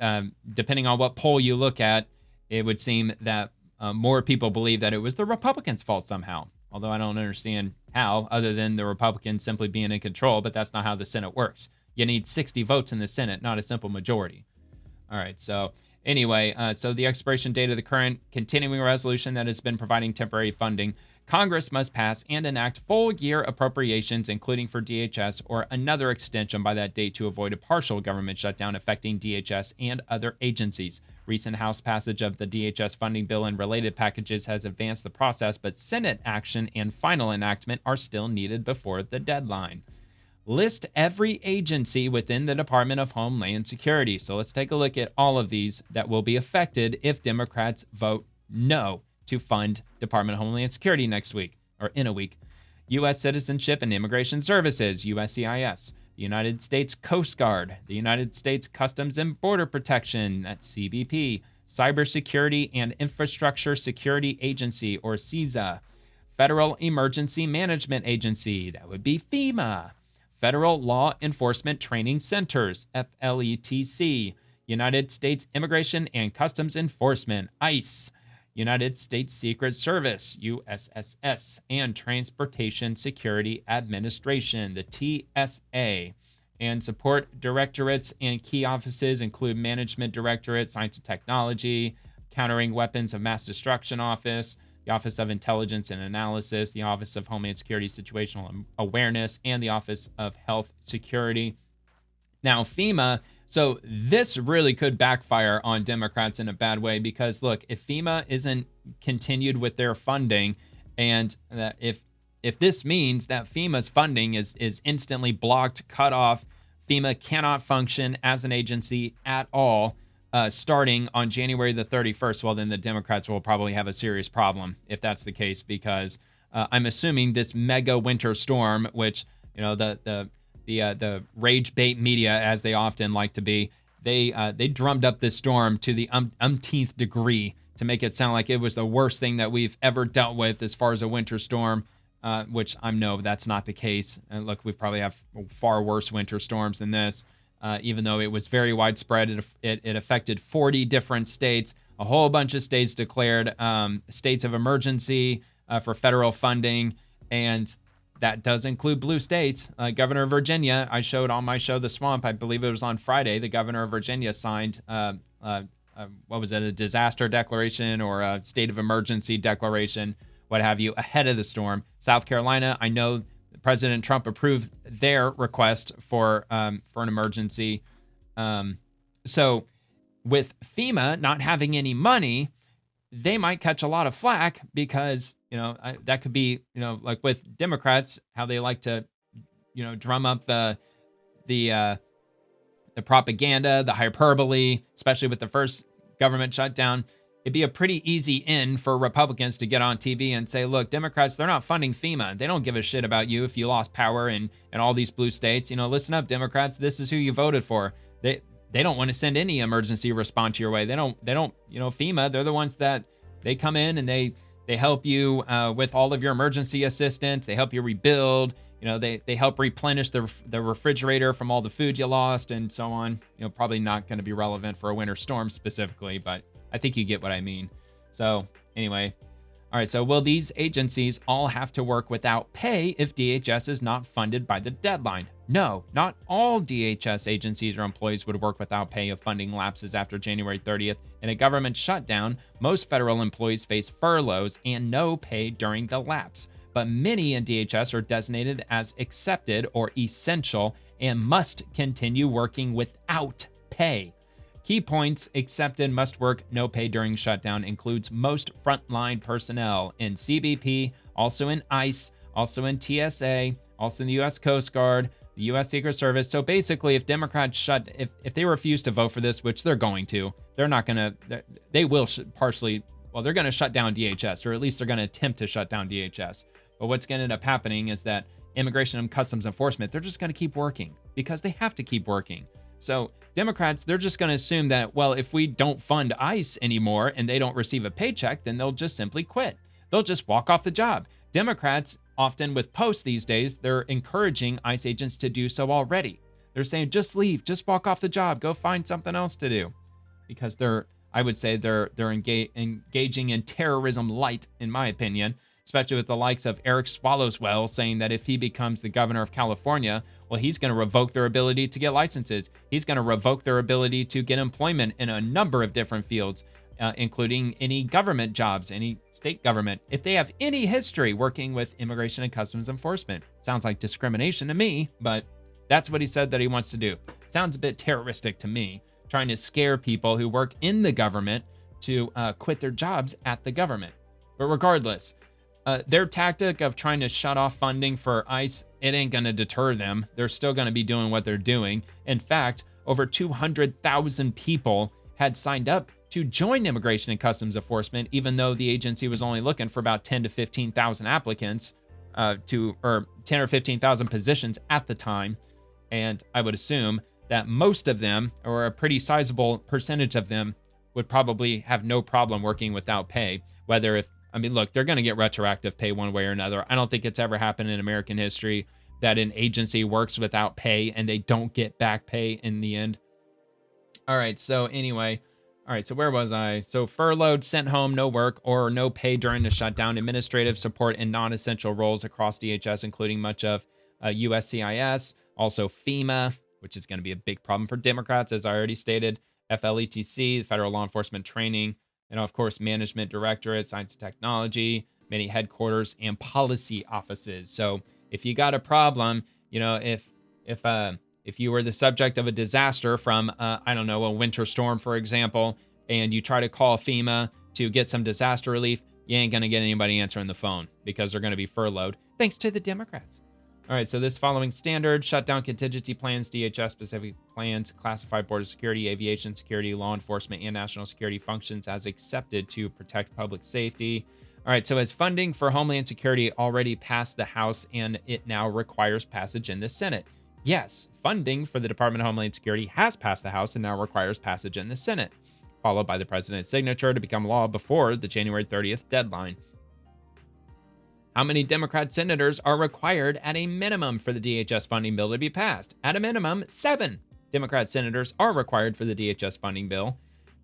depending on what poll you look at, it would seem that more people believe that it was the Republicans' fault somehow. Although I don't understand how, other than the Republicans simply being in control, but that's not how the Senate works. You need 60 votes in the Senate, not a simple majority. All right, so anyway, so the expiration date of the current continuing resolution that has been providing temporary funding, Congress must pass and enact full-year appropriations, including for DHS, or another extension by that date to avoid a partial government shutdown affecting DHS and other agencies. Recent House passage of the DHS funding bill and related packages has advanced the process, but Senate action and final enactment are still needed before the deadline. List every agency within the Department of Homeland Security. So let's take a look at all of these that will be affected if Democrats vote no to fund Department of Homeland Security next week, or in a week. U.S. Citizenship and Immigration Services, USCIS. The United States Coast Guard. The United States Customs and Border Protection, that's CBP. Cybersecurity and Infrastructure Security Agency, or CISA. Federal Emergency Management Agency, that would be FEMA. Federal Law Enforcement Training Centers, FLETC. United States Immigration and Customs Enforcement, ICE. United States Secret Service, USSS, and Transportation Security Administration, the TSA. And support directorates and key offices include Management Directorate, Science and Technology, Countering Weapons of Mass Destruction Office, the Office of Intelligence and Analysis, the Office of Homeland Security Situational Awareness, and the Office of Health Security. Now, FEMA, So this really could backfire on Democrats in a bad way because, look, if FEMA isn't continued with their funding, and if this means that FEMA's funding is instantly blocked, cut off, FEMA cannot function as an agency at all, starting on January the 31st, well, then the Democrats will probably have a serious problem if that's the case, because I'm assuming this mega winter storm, which, you know, the rage bait media, as they often like to be, they drummed up this storm to the umpteenth degree to make it sound like it was the worst thing that we've ever dealt with as far as a winter storm, which I know that's not the case. And look, we probably have far worse winter storms than this, even though it was very widespread. It affected 40 different states. A whole bunch of states declared states of emergency for federal funding, and that does include blue states. Governor of Virginia, I showed on my show, The Swamp, I believe it was on Friday, the governor of Virginia signed, what was it, a disaster declaration or a state of emergency declaration, what have you, ahead of the storm. South Carolina, I know President Trump approved their request for an emergency. So with FEMA not having any money, they might catch a lot of flack because, you know, that could be, you know, like with Democrats, how they like to, you know, drum up the propaganda, the hyperbole, especially with the first government shutdown. It'd be a pretty easy in for Republicans to get on TV and say, look, Democrats, they're not funding FEMA. They don't give a shit about you if you lost power in all these blue states. You know, listen up, Democrats. This is who you voted for. They don't want to send any emergency response your way. They don't, you know, FEMA, they're the ones that they come in and they help you with all of your emergency assistance. They help you rebuild. You know, they help replenish the refrigerator from all the food you lost and so on. You know, probably not going to be relevant for a winter storm specifically, but I think you get what I mean. So anyway, all right. So will these agencies all have to work without pay if DHS is not funded by the deadline? No, not all DHS agencies or employees would work without pay if funding lapses after January 30th. In a government shutdown, most federal employees face furloughs and no pay during the lapse. But many in DHS are designated as accepted or essential and must continue working without pay. Key points: accepted must work no pay during shutdown includes most frontline personnel in CBP, also in ICE, also in TSA, also in the U.S. Coast Guard, the U.S. Secret Service. So basically, if Democrats if they refuse to vote for this, which they're going to, they're not going to, they will partially, well, they're going to shut down DHS, or at least they're going to attempt to shut down DHS. But what's going to end up happening is that Immigration and Customs Enforcement, they're just going to keep working because they have to keep working. So Democrats, they're just going to assume that, well, if we don't fund ICE anymore and they don't receive a paycheck, then they'll just simply quit. They'll just walk off the job. Democrats, often with posts these days, they're encouraging ICE agents to do so already. They're saying, just leave, just walk off the job, go find something else to do. Because I would say they're engaging in terrorism light, in my opinion, especially with the likes of Eric Swallowswell saying that if he becomes the governor of California, well, he's going to revoke their ability to get licenses. He's going to revoke their ability to get employment in a number of different fields, including any government jobs, any state government, if they have any history working with Immigration and Customs Enforcement. Sounds like discrimination to me, but that's what he said that he wants to do. Sounds a bit terroristic to me, trying to scare people who work in the government to quit their jobs at the government. But regardless, their tactic of trying to shut off funding for ICE, it ain't going to deter them. They're still going to be doing what they're doing. In fact, over 200,000 people had signed up to join Immigration and Customs Enforcement, even though the agency was only looking for about 10 to 15,000 applicants or 10 or 15,000 positions at the time. And I would assume that most of them, or a pretty sizable percentage of them, would probably have no problem working without pay. Look, they're going to get retroactive pay one way or another. I don't think it's ever happened in American history that an agency works without pay and they don't get back pay in the end. All right, so anyway, so where was I? So furloughed, sent home, no work, or no pay during the shutdown, administrative support in non-essential roles across DHS, including much of USCIS, also FEMA, which is going to be a big problem for Democrats, as I already stated, FLETC, Federal Law Enforcement Training, and of course, Management Directorate, Science and Technology, many headquarters, and policy offices. So if you got a problem, you know, if If you were the subject of a disaster from, I don't know, a winter storm, for example, and you try to call FEMA to get some disaster relief, you ain't going to get anybody answering the phone because they're going to be furloughed, thanks to the Democrats. All right, so this following standard: shutdown contingency plans, DHS-specific plans, classified border security, aviation security, law enforcement, and national security functions as accepted to protect public safety. All right, so as funding for Homeland Security already passed the House and it now requires passage in the Senate. Yes, funding for the Department of Homeland Security has passed the House and now requires passage in the Senate, followed by the president's signature to become law before the January 30th deadline. How many Democrat senators are required at a minimum for the DHS funding bill to be passed? At a minimum, 7 Democrat senators are required for the DHS funding bill.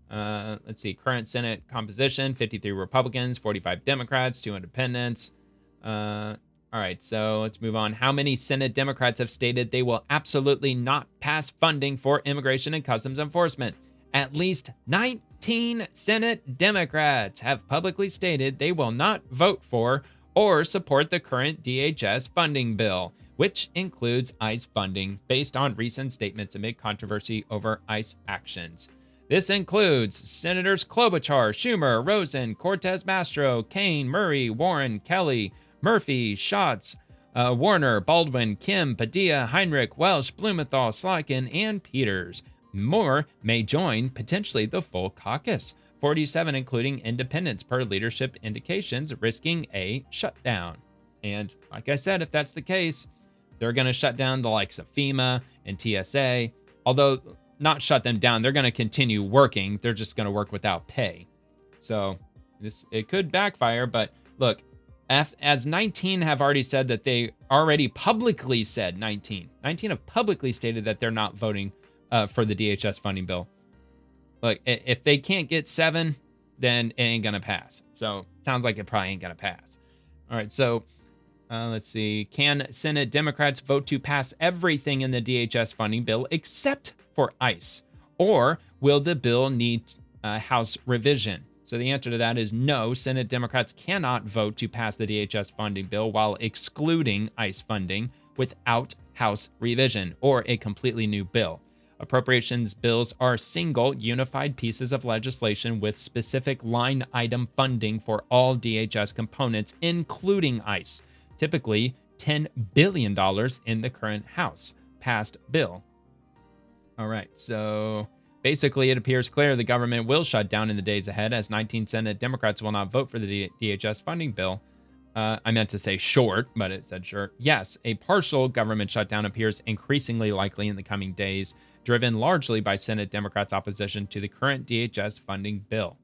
Let's see, current Senate composition: 53 Republicans, 45 Democrats, 2 independents. All right, so let's move on. How many Senate Democrats have stated they will absolutely not pass funding for immigration and customs enforcement? At least 19 Senate Democrats have publicly stated they will not vote for or support the current DHS funding bill, which includes ICE funding, based on recent statements amid controversy over ICE actions. This includes Senators Klobuchar, Schumer, Rosen, Cortez Masto, Kane, Murray, Warren, Kelly, Murphy, Schatz, Warner, Baldwin, Kim, Padilla, Heinrich, Welsh, Blumenthal, Slotkin, and Peters. More may join potentially the full caucus, 47 including independents per leadership indications, risking a shutdown. And like I said, if that's the case, they're going to shut down the likes of FEMA and TSA. Although not shut them down, they're going to continue working. They're just going to work without pay. So it could backfire. But look, as 19 have already said that they already publicly said, 19 have publicly stated that they're not voting for the DHS funding bill. Look, if they can't get 7, then it ain't going to pass. So sounds like it probably ain't going to pass. All right, so let's see. Can Senate Democrats vote to pass everything in the DHS funding bill except for ICE? Or will the bill need House revision? So the answer to that is no. Senate Democrats cannot vote to pass the DHS funding bill while excluding ICE funding without House revision or a completely new bill. Appropriations bills are single, unified pieces of legislation with specific line item funding for all DHS components, including ICE. Typically, $10 billion in the current House passed bill. All right, so basically it appears clear the government will shut down in the days ahead, as 19 Senate Democrats will not vote for the DHS funding bill. I meant to say short, but it said short. Yes, a partial government shutdown appears increasingly likely in the coming days, driven largely by Senate Democrats' opposition to the current DHS funding bill.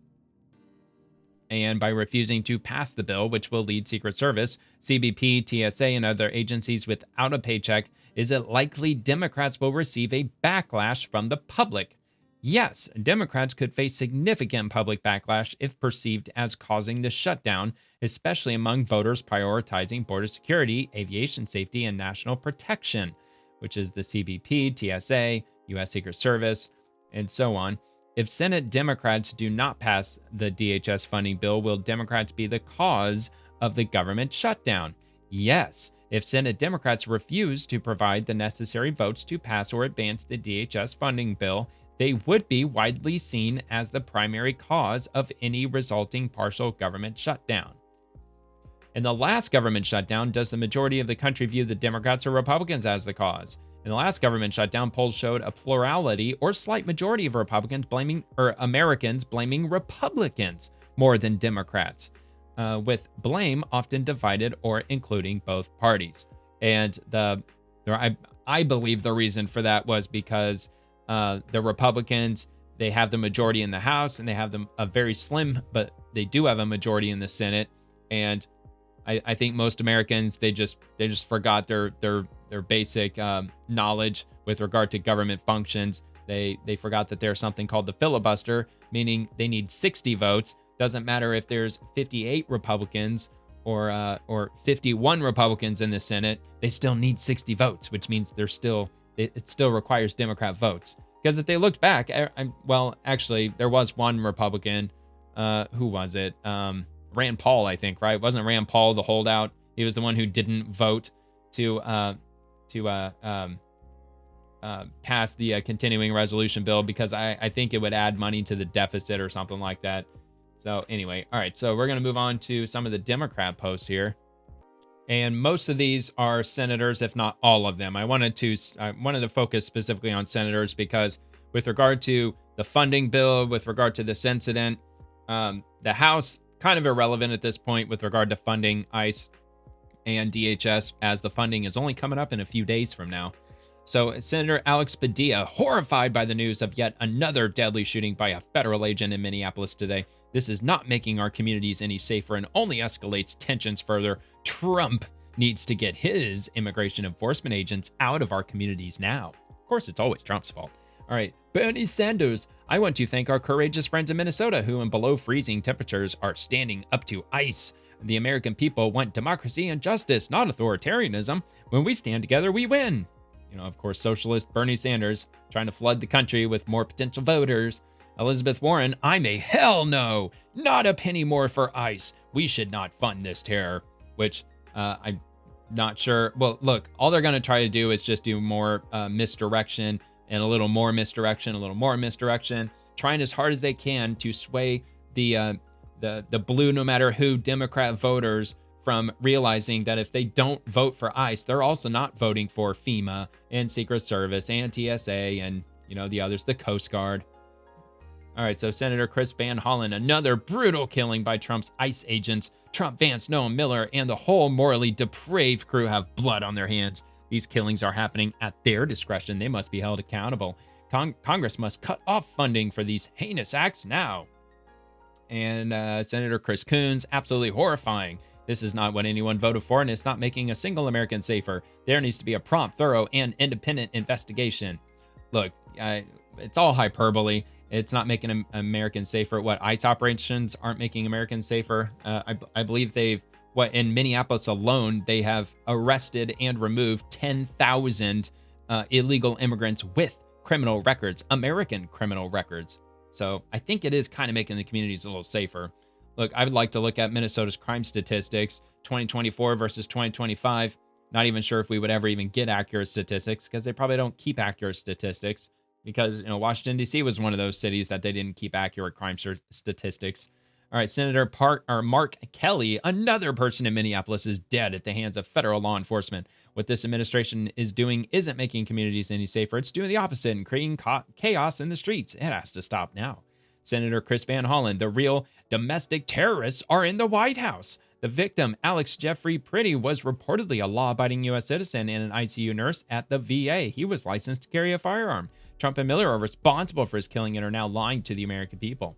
And by refusing to pass the bill, which will lead Secret Service, CBP, TSA, and other agencies without a paycheck, is it likely Democrats will receive a backlash from the public? Yes, Democrats could face significant public backlash if perceived as causing the shutdown, especially among voters prioritizing border security, aviation safety, and national protection, which is the CBP, TSA, U.S. Secret Service, and so on. If Senate Democrats do not pass the DHS funding bill, will Democrats be the cause of the government shutdown? Yes. If Senate Democrats refuse to provide the necessary votes to pass or advance the DHS funding bill, they would be widely seen as the primary cause of any resulting partial government shutdown. In the last government shutdown, does the majority of the country view the Democrats or Republicans as the cause? In the last government shutdown, polls showed a plurality or slight majority of Americans blaming Republicans more than Democrats, with blame often divided or including both parties. And I believe the reason for that was because the Republicans, they have the majority in the House and they have a very slim, but they do have a majority in the Senate. And I think most Americans, they just forgot their basic knowledge with regard to government functions. They forgot that there's something called the filibuster, meaning they need 60 votes. Doesn't matter if there's 58 Republicans or 51 Republicans in the Senate, they still need 60 votes, which means it still requires Democrat votes. Because if they looked back, actually, there was one Republican. Who was it? Rand Paul, I think, right? Wasn't Rand Paul the holdout? He was the one who didn't vote to pass the continuing resolution bill because I think it would add money to the deficit or something like that. So anyway, all right, so we're going to move on to some of the Democrat posts here. And most of these are senators, if not all of them. I wanted to focus specifically on senators because with regard to the funding bill, with regard to this incident, the House, kind of irrelevant at this point with regard to funding ICE and DHS, as the funding is only coming up in a few days from now. So Senator Alex Padilla, horrified by the news of yet another deadly shooting by a federal agent in Minneapolis today. This is not making our communities any safer and only escalates tensions further. Trump needs to get his immigration enforcement agents out of our communities now. Of course, it's always Trump's fault. All right, Bernie Sanders, I want to thank our courageous friends in Minnesota who in below freezing temperatures are standing up to ICE. The American people want democracy and justice, not authoritarianism. When we stand together, we win. You know, of course, socialist Bernie Sanders trying to flood the country with more potential voters. Elizabeth Warren, I'm a hell no. Not a penny more for ICE. We should not fund this terror. Which I'm not sure. Well, look, all they're going to try to do is just do more misdirection and a little more misdirection, a little more misdirection, trying as hard as they can to sway the blue no matter who Democrat voters from realizing that if they don't vote for ICE, they're also not voting for FEMA and Secret Service and TSA and, you know, the others, the Coast Guard. All right, so Senator Chris Van Hollen, another brutal killing by Trump's ICE agents. Trump, Vance, Noam, Miller, and the whole morally depraved crew have blood on their hands. These killings are happening at their discretion. They must be held accountable. Congress must cut off funding for these heinous acts now. And Senator Chris Coons, absolutely horrifying. This is not what anyone voted for, and it's not making a single American safer. There needs to be a prompt, thorough, and independent investigation. Look, it's all hyperbole. It's not making Americans safer. What, ICE operations aren't making Americans safer? I believe in Minneapolis alone, they have arrested and removed 10,000 illegal immigrants with criminal records, American criminal records. So I think it is kind of making the communities a little safer. Look, I would like to look at Minnesota's crime statistics, 2024 versus 2025. Not even sure if we would ever even get accurate statistics because they probably don't keep accurate statistics because, you know, Washington, D.C. was one of those cities that they didn't keep accurate crime statistics. All right, Senator Mark Kelly, another person in Minneapolis, is dead at the hands of federal law enforcement. What this administration is doing isn't making communities any safer. It's doing the opposite and creating chaos in the streets. It has to stop now. Senator Chris Van Hollen, the real domestic terrorists are in the White House. The victim, Alex Pretti, was reportedly a law-abiding U.S. citizen and an ICU nurse at the VA. He was licensed to carry a firearm. Trump and Miller are responsible for his killing and are now lying to the American people.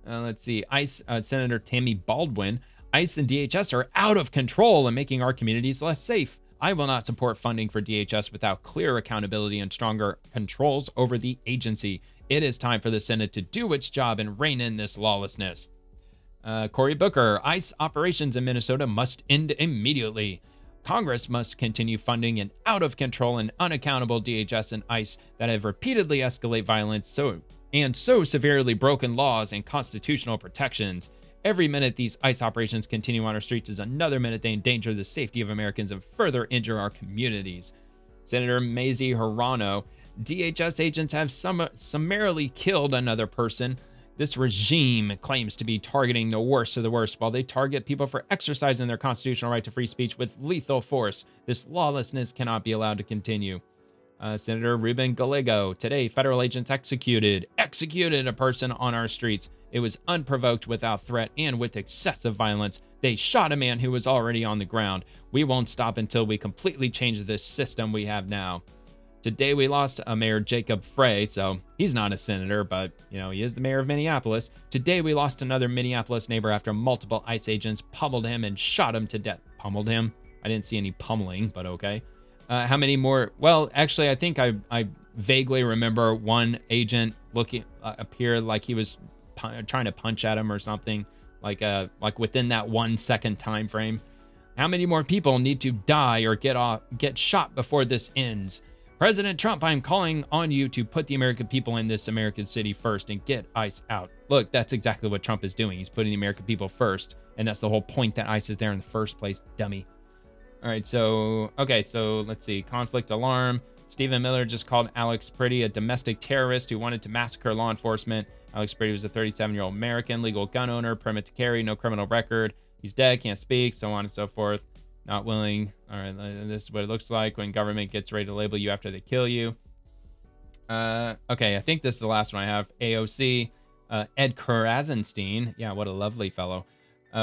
Let's see. ICE Senator Tammy Baldwin. ICE and DHS are out of control and making our communities less safe. I will not support funding for DHS without clear accountability and stronger controls over the agency. It is time for the Senate to do its job and rein in this lawlessness. Cory Booker. ICE operations in Minnesota must end immediately. Congress must continue funding an out-of-control and unaccountable DHS and ICE that have repeatedly escalated violence so severely broken laws and constitutional protections. Every minute these ICE operations continue on our streets is another minute they endanger the safety of Americans and further injure our communities. Senator Mazie Hirono. DHS agents have summarily killed another person. This regime claims to be targeting the worst of the worst while they target people for exercising their constitutional right to free speech with lethal force. This lawlessness cannot be allowed to continue. Senator Ruben Gallego. Today, federal agents executed a person on our streets. It was unprovoked, without threat, and with excessive violence. They shot a man who was already on the ground. We won't stop until we completely change this system we have now. Today, we lost Mayor Jacob Frey, so he's not a senator, but, you know, he is the mayor of Minneapolis. Today, we lost another Minneapolis neighbor after multiple ICE agents pummeled him and shot him to death. Pummeled him? I didn't see any pummeling, but okay. How many more? Well, actually, I think I vaguely remember one agent appear like he was trying to punch at him or something, like within that 1 second time frame. How many more people need to die or get shot before this ends? President Trump, I'm calling on you to put the American people in this American city first and get ICE out. Look, that's exactly what Trump is doing. He's putting the American people first, and that's the whole point that ICE is there in the first place, dummy. All right, so let's see. Conflict alarm. Stephen Miller just called Alex Pretti a domestic terrorist who wanted to massacre law enforcement. Alex Pretti was a 37-year-old American, legal gun owner, permit to carry, no criminal record. He's dead, can't speak, so on and so forth. Not willing. All right, this is what it looks like when government gets ready to label you after they kill you. Okay, I think this is the last one I have. AOC, Ed Krasenstein. Yeah, what a lovely fellow.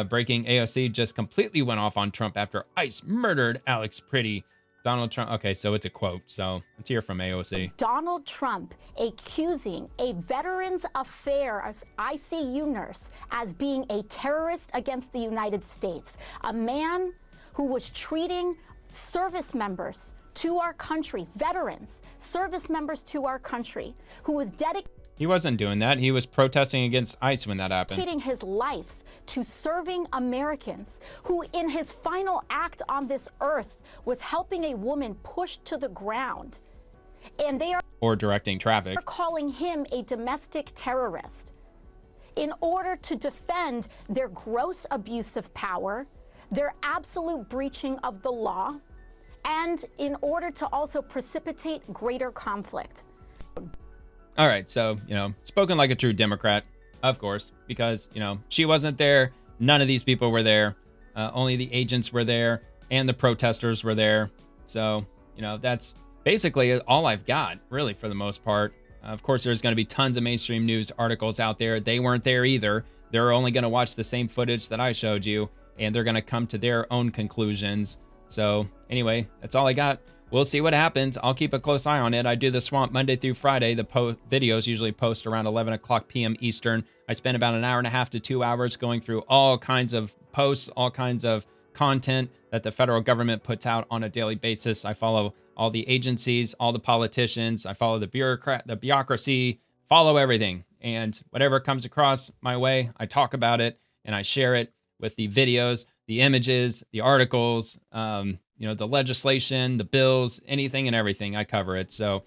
Breaking AOC just completely went off on Trump after ICE murdered Alex Pretti. Donald Trump. Okay, so it's a quote. So let's hear from AOC. Donald Trump accusing a Veterans Affairs ICU nurse as being a terrorist against the United States. A man who was treating service members to our country, veterans, service members to our country, who was dedicated. He wasn't doing that. He was protesting against ICE when that happened. Dedicating his life to serving Americans, who in his final act on this earth was helping a woman pushed to the ground. And they are directing traffic. Calling him a domestic terrorist in order to defend their gross abuse of power, their absolute breaching of the law, and in order to also precipitate greater conflict. All right, so, spoken like a true Democrat, of course, because, she wasn't there. None of these people were there. Only the agents were there and the protesters were there. So, that's basically all I've got, really, for the most part. Of course, there's going to be tons of mainstream news articles out there. They weren't there either. They're only going to watch the same footage that I showed you, and they're going to come to their own conclusions. So anyway, that's all I got. We'll see what happens. I'll keep a close eye on it. I do the swamp Monday through Friday. The videos usually post around 11 o'clock p.m. Eastern. I spend about an hour and a half to 2 hours going through all kinds of posts, all kinds of content that the federal government puts out on a daily basis. I follow all the agencies, all the politicians. I follow the bureaucracy, follow everything. And whatever comes across my way, I talk about it and I share it with the videos, the images, the articles, the legislation, the bills, anything and everything. I cover it. So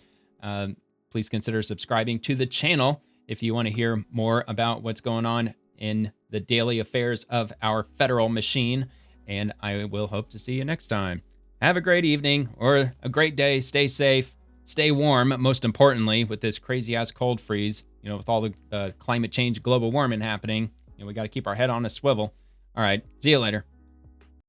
please consider subscribing to the channel if you want to hear more about what's going on in the daily affairs of our federal machine. And I will hope to see you next time. Have a great evening or a great day. Stay safe, stay warm, most importantly, with this crazy ass cold freeze, with all the climate change, global warming happening. We got to keep our head on a swivel. All right. See you later.